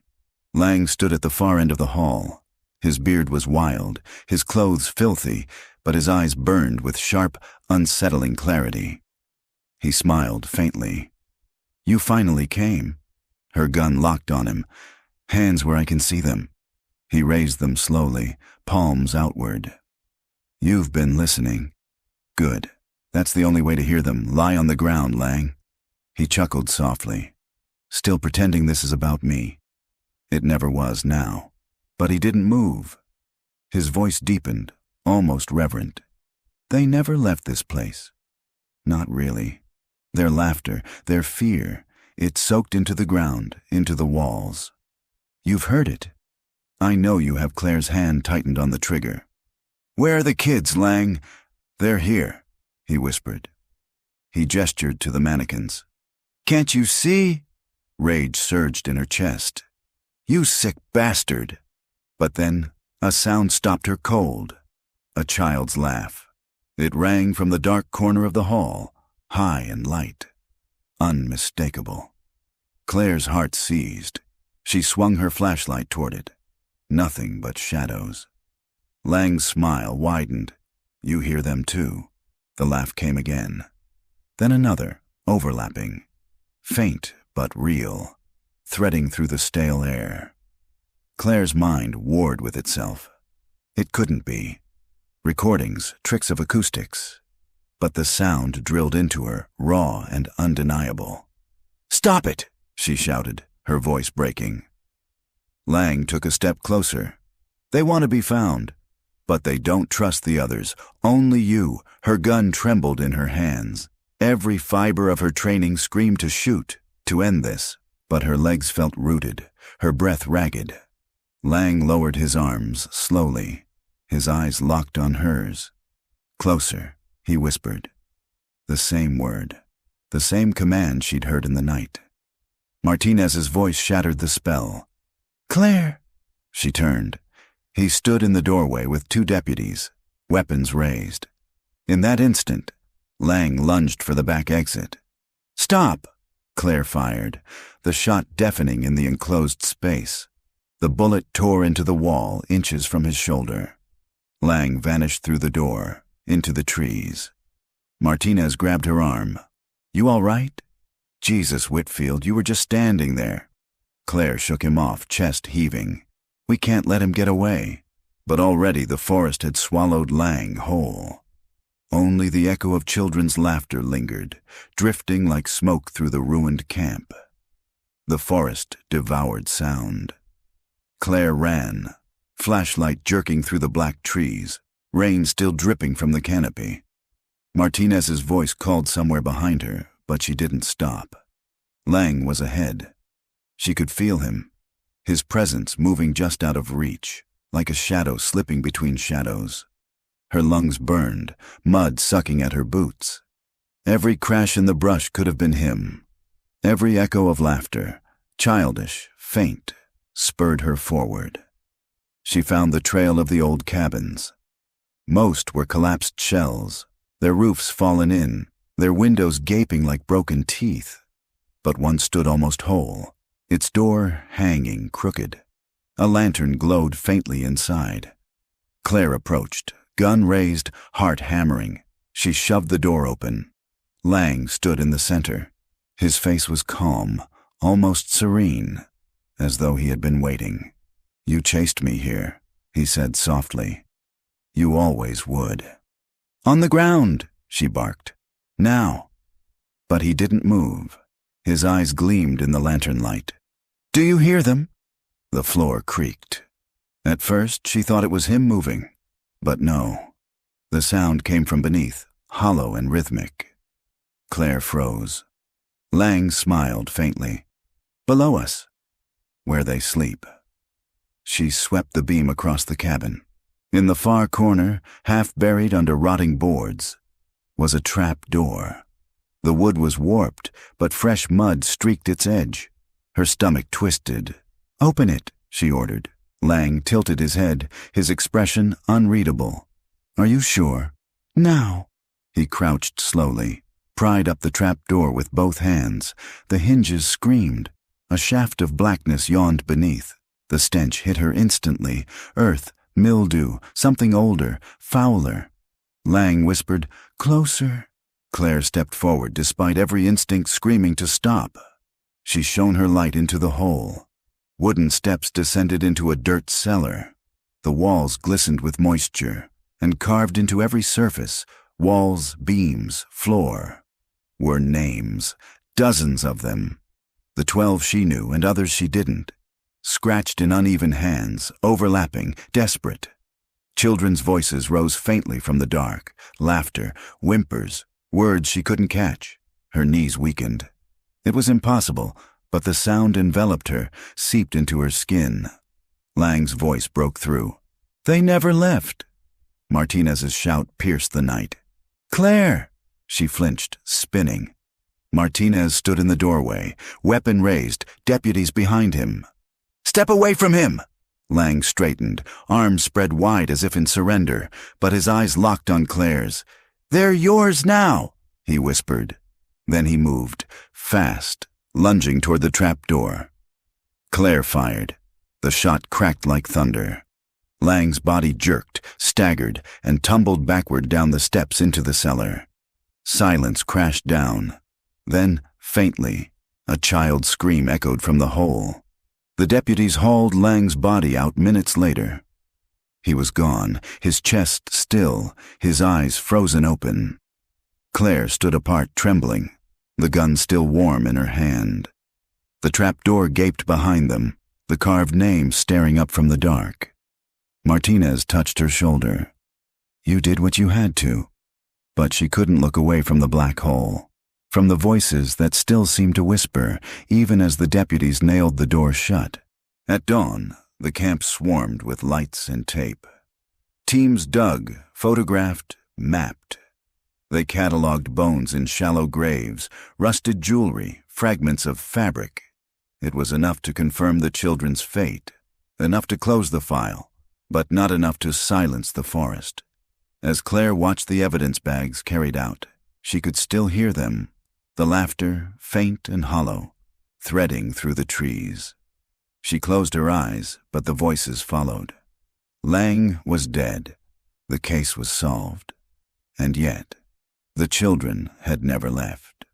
A: Lang stood at the far end of the hall. His beard was wild, his clothes filthy, but his eyes burned with sharp, unsettling clarity. He smiled faintly. "You finally came." Her gun locked on him. "Hands where I can see them." He raised them slowly, palms outward. "You've been listening." "Good. That's the only way to hear them. Lie on the ground, Lang." He chuckled softly. "Still pretending this is about me." It never was now. But he didn't move. His voice deepened, almost reverent. "They never left this place." Not really. Their laughter, their fear, it soaked into the ground, into the walls. "You've heard it. I know you have." Claire's hand tightened on the trigger. "Where are the kids, Lang?" "They're here," he whispered. He gestured to the mannequins. "Can't you see?" Rage surged in her chest. "You sick bastard!" But then a sound stopped her cold. A child's laugh. It rang from the dark corner of the hall, high and light. Unmistakable. Claire's heart seized. She swung her flashlight toward it. Nothing but shadows. Lang's smile widened. "You hear them too." The laugh came again. Then another, overlapping. Faint but real, threading through the stale air. Claire's mind warred with itself. It couldn't be. Recordings, tricks of acoustics. But the sound drilled into her, raw and undeniable. "Stop it!" she shouted, her voice breaking. Lang took a step closer. "They want to be found. But they don't trust the others. Only you." Her gun trembled in her hands. Every fiber of her training screamed to shoot, to end this. But her legs felt rooted, her breath ragged. Lang lowered his arms, slowly. His eyes locked on hers. "Closer," he whispered. The same word, the same command she'd heard in the night. Martinez's voice shattered the spell. "Claire!" She turned. He stood in the doorway with 2 deputies, weapons raised. In that instant, Lang lunged for the back exit. "Stop!" Claire fired, the shot deafening in the enclosed space. The bullet tore into the wall, inches from his shoulder. Lang vanished through the door, into the trees. Martinez grabbed her arm. "You all right?" "Jesus, Whitfield, you were just standing there." Claire shook him off, chest heaving. "We can't let him get away." But already the forest had swallowed Lang whole. Only the echo of children's laughter lingered, drifting like smoke through the ruined camp. The forest devoured sound. Claire ran, flashlight jerking through the black trees, rain still dripping from the canopy. Martinez's voice called somewhere behind her, but she didn't stop. Lang was ahead. She could feel him, his presence moving just out of reach, like a shadow slipping between shadows. Her lungs burned, mud sucking at her boots. Every crash in the brush could have been him. Every echo of laughter, childish, faint, spurred her forward. She found the trail of the old cabins. Most were collapsed shells, their roofs fallen in, their windows gaping like broken teeth. But one stood almost whole, its door hanging crooked. A lantern glowed faintly inside. Claire approached, gun raised, heart hammering. She shoved the door open. Lang stood in the center. His face was calm, almost serene, as though he had been waiting. "You chased me here," he said softly. "You always would." "On the ground," she barked. "Now." But he didn't move. His eyes gleamed in the lantern light. "Do you hear them?" The floor creaked. At first, she thought it was him moving. But no. The sound came from beneath, hollow and rhythmic. Claire froze. Lang smiled faintly. "Below us." "Where they sleep." She swept the beam across the cabin. In the far corner, half buried under rotting boards, was a trap door. The wood was warped, but fresh mud streaked its edge. Her stomach twisted. "Open it," she ordered. Lang tilted his head, his expression unreadable. "Are you sure?" "Now." He crouched slowly, pried up the trap door with both hands. The hinges screamed. A shaft of blackness yawned beneath. The stench hit her instantly. Earth, mildew, something older, fouler. Lang whispered, "Closer." Claire stepped forward despite every instinct screaming to stop. She shone her light into the hole. Wooden steps descended into a dirt cellar. The walls glistened with moisture, and carved into every surface, walls, beams, floor, were names, dozens of them. The 12 she knew and others she didn't. Scratched in uneven hands, overlapping, desperate. Children's voices rose faintly from the dark, laughter, whimpers, words she couldn't catch. Her knees weakened. It was impossible, but the sound enveloped her, seeped into her skin. Lang's voice broke through. "They never left." Martinez's shout pierced the night. "Claire!" She flinched, spinning. Martinez stood in the doorway, weapon raised, deputies behind him. "Step away from him!" Lang straightened, arms spread wide as if in surrender, but his eyes locked on Claire's. "They're yours now," he whispered. Then he moved, fast, lunging toward the trap door. Claire fired. The shot cracked like thunder. Lang's body jerked, staggered, and tumbled backward down the steps into the cellar. Silence crashed down. Then, faintly, a child's scream echoed from the hole. The deputies hauled Lang's body out minutes later. He was gone, his chest still, his eyes frozen open. Claire stood apart, trembling, the gun still warm in her hand. The trap door gaped behind them, the carved name staring up from the dark. Martinez touched her shoulder. "You did what you had to." But she couldn't look away from the black hole, from the voices that still seemed to whisper, even as the deputies nailed the door shut. At dawn, the camp swarmed with lights and tape. Teams dug, photographed, mapped. They cataloged bones in shallow graves, rusted jewelry, fragments of fabric. It was enough to confirm the children's fate, enough to close the file, but not enough to silence the forest. As Claire watched the evidence bags carried out, she could still hear them, the laughter, faint and hollow, threading through the trees. She closed her eyes, but the voices followed. Lang was dead. The case was solved. And yet, the children had never left.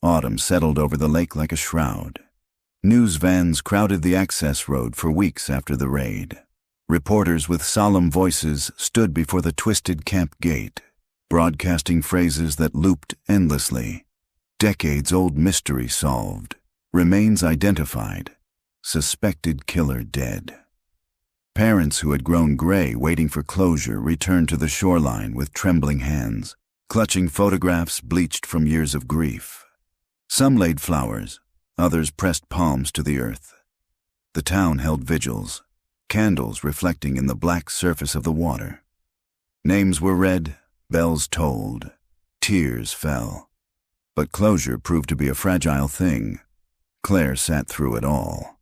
A: Autumn settled over the lake like a shroud. News vans crowded the access road for weeks after the raid. Reporters with solemn voices stood before the twisted camp gate. broadcasting phrases that looped endlessly. Decades-old mystery solved. Remains identified. Suspected killer dead. Parents who had grown gray waiting for closure returned to the shoreline with trembling hands, clutching photographs bleached from years of grief. Some laid flowers, others pressed palms to the earth. The town held vigils, candles reflecting in the black surface of the water. Names were read, bells tolled, tears fell. But closure proved to be a fragile thing. Claire sat through it all.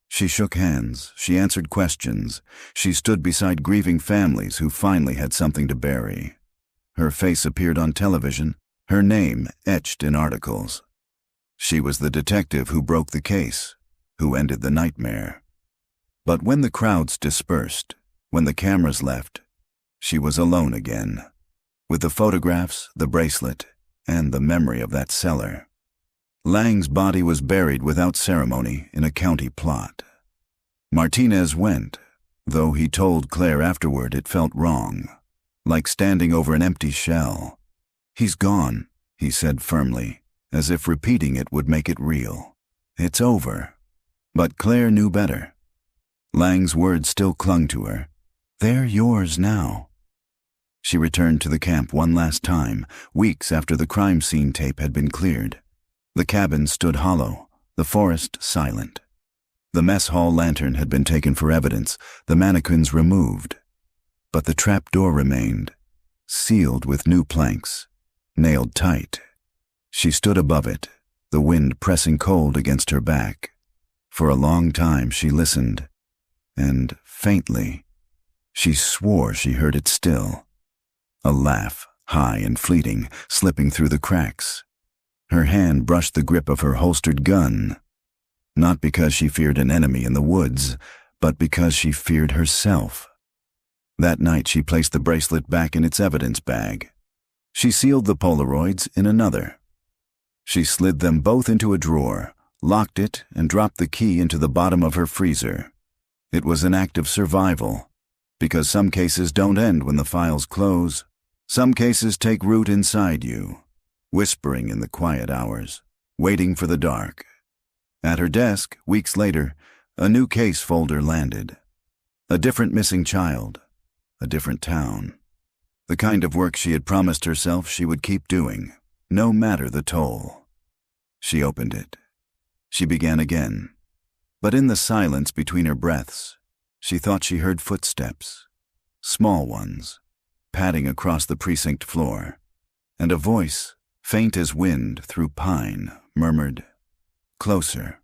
A: She shook hands, she answered questions, she stood beside grieving families who finally had something to bury. Her face appeared on television, her name etched in articles. She was the detective who broke the case, who ended the nightmare. But when the crowds dispersed, when the cameras left, she was alone again, with the photographs, the bracelet, and the memory of that cellar. Lang's body was buried without ceremony in a county plot. Martinez went, though he told Claire afterward it felt wrong, like standing over an empty shell. "He's gone," he said firmly, as if repeating it would make it real. "It's over." But Claire knew better. Lang's words still clung to her. "They're yours now." She returned to the camp one last time, weeks after the crime scene tape had been cleared. The cabin stood hollow, the forest silent. The mess hall lantern had been taken for evidence, the mannequins removed. But the trap door remained, sealed with new planks, nailed tight. She stood above it, the wind pressing cold against her back. For a long time she listened, and faintly, she swore she heard it still. A laugh, high and fleeting, slipping through the cracks. Her hand brushed the grip of her holstered gun, not because she feared an enemy in the woods, but because she feared herself. That night she placed the bracelet back in its evidence bag. She sealed the Polaroids in another. She slid them both into a drawer, locked it, and dropped the key into the bottom of her freezer. It was an act of survival, because some cases don't end when the files close. Some cases take root inside you, whispering in the quiet hours, waiting for the dark. At her desk, weeks later, a new case folder landed. A different missing child, a different town. The kind of work she had promised herself she would keep doing, no matter the toll. She opened it. She began again. But in the silence between her breaths, she thought she heard footsteps, small ones, padding across the precinct floor, and a voice, faint as wind through pine, murmured, "Closer."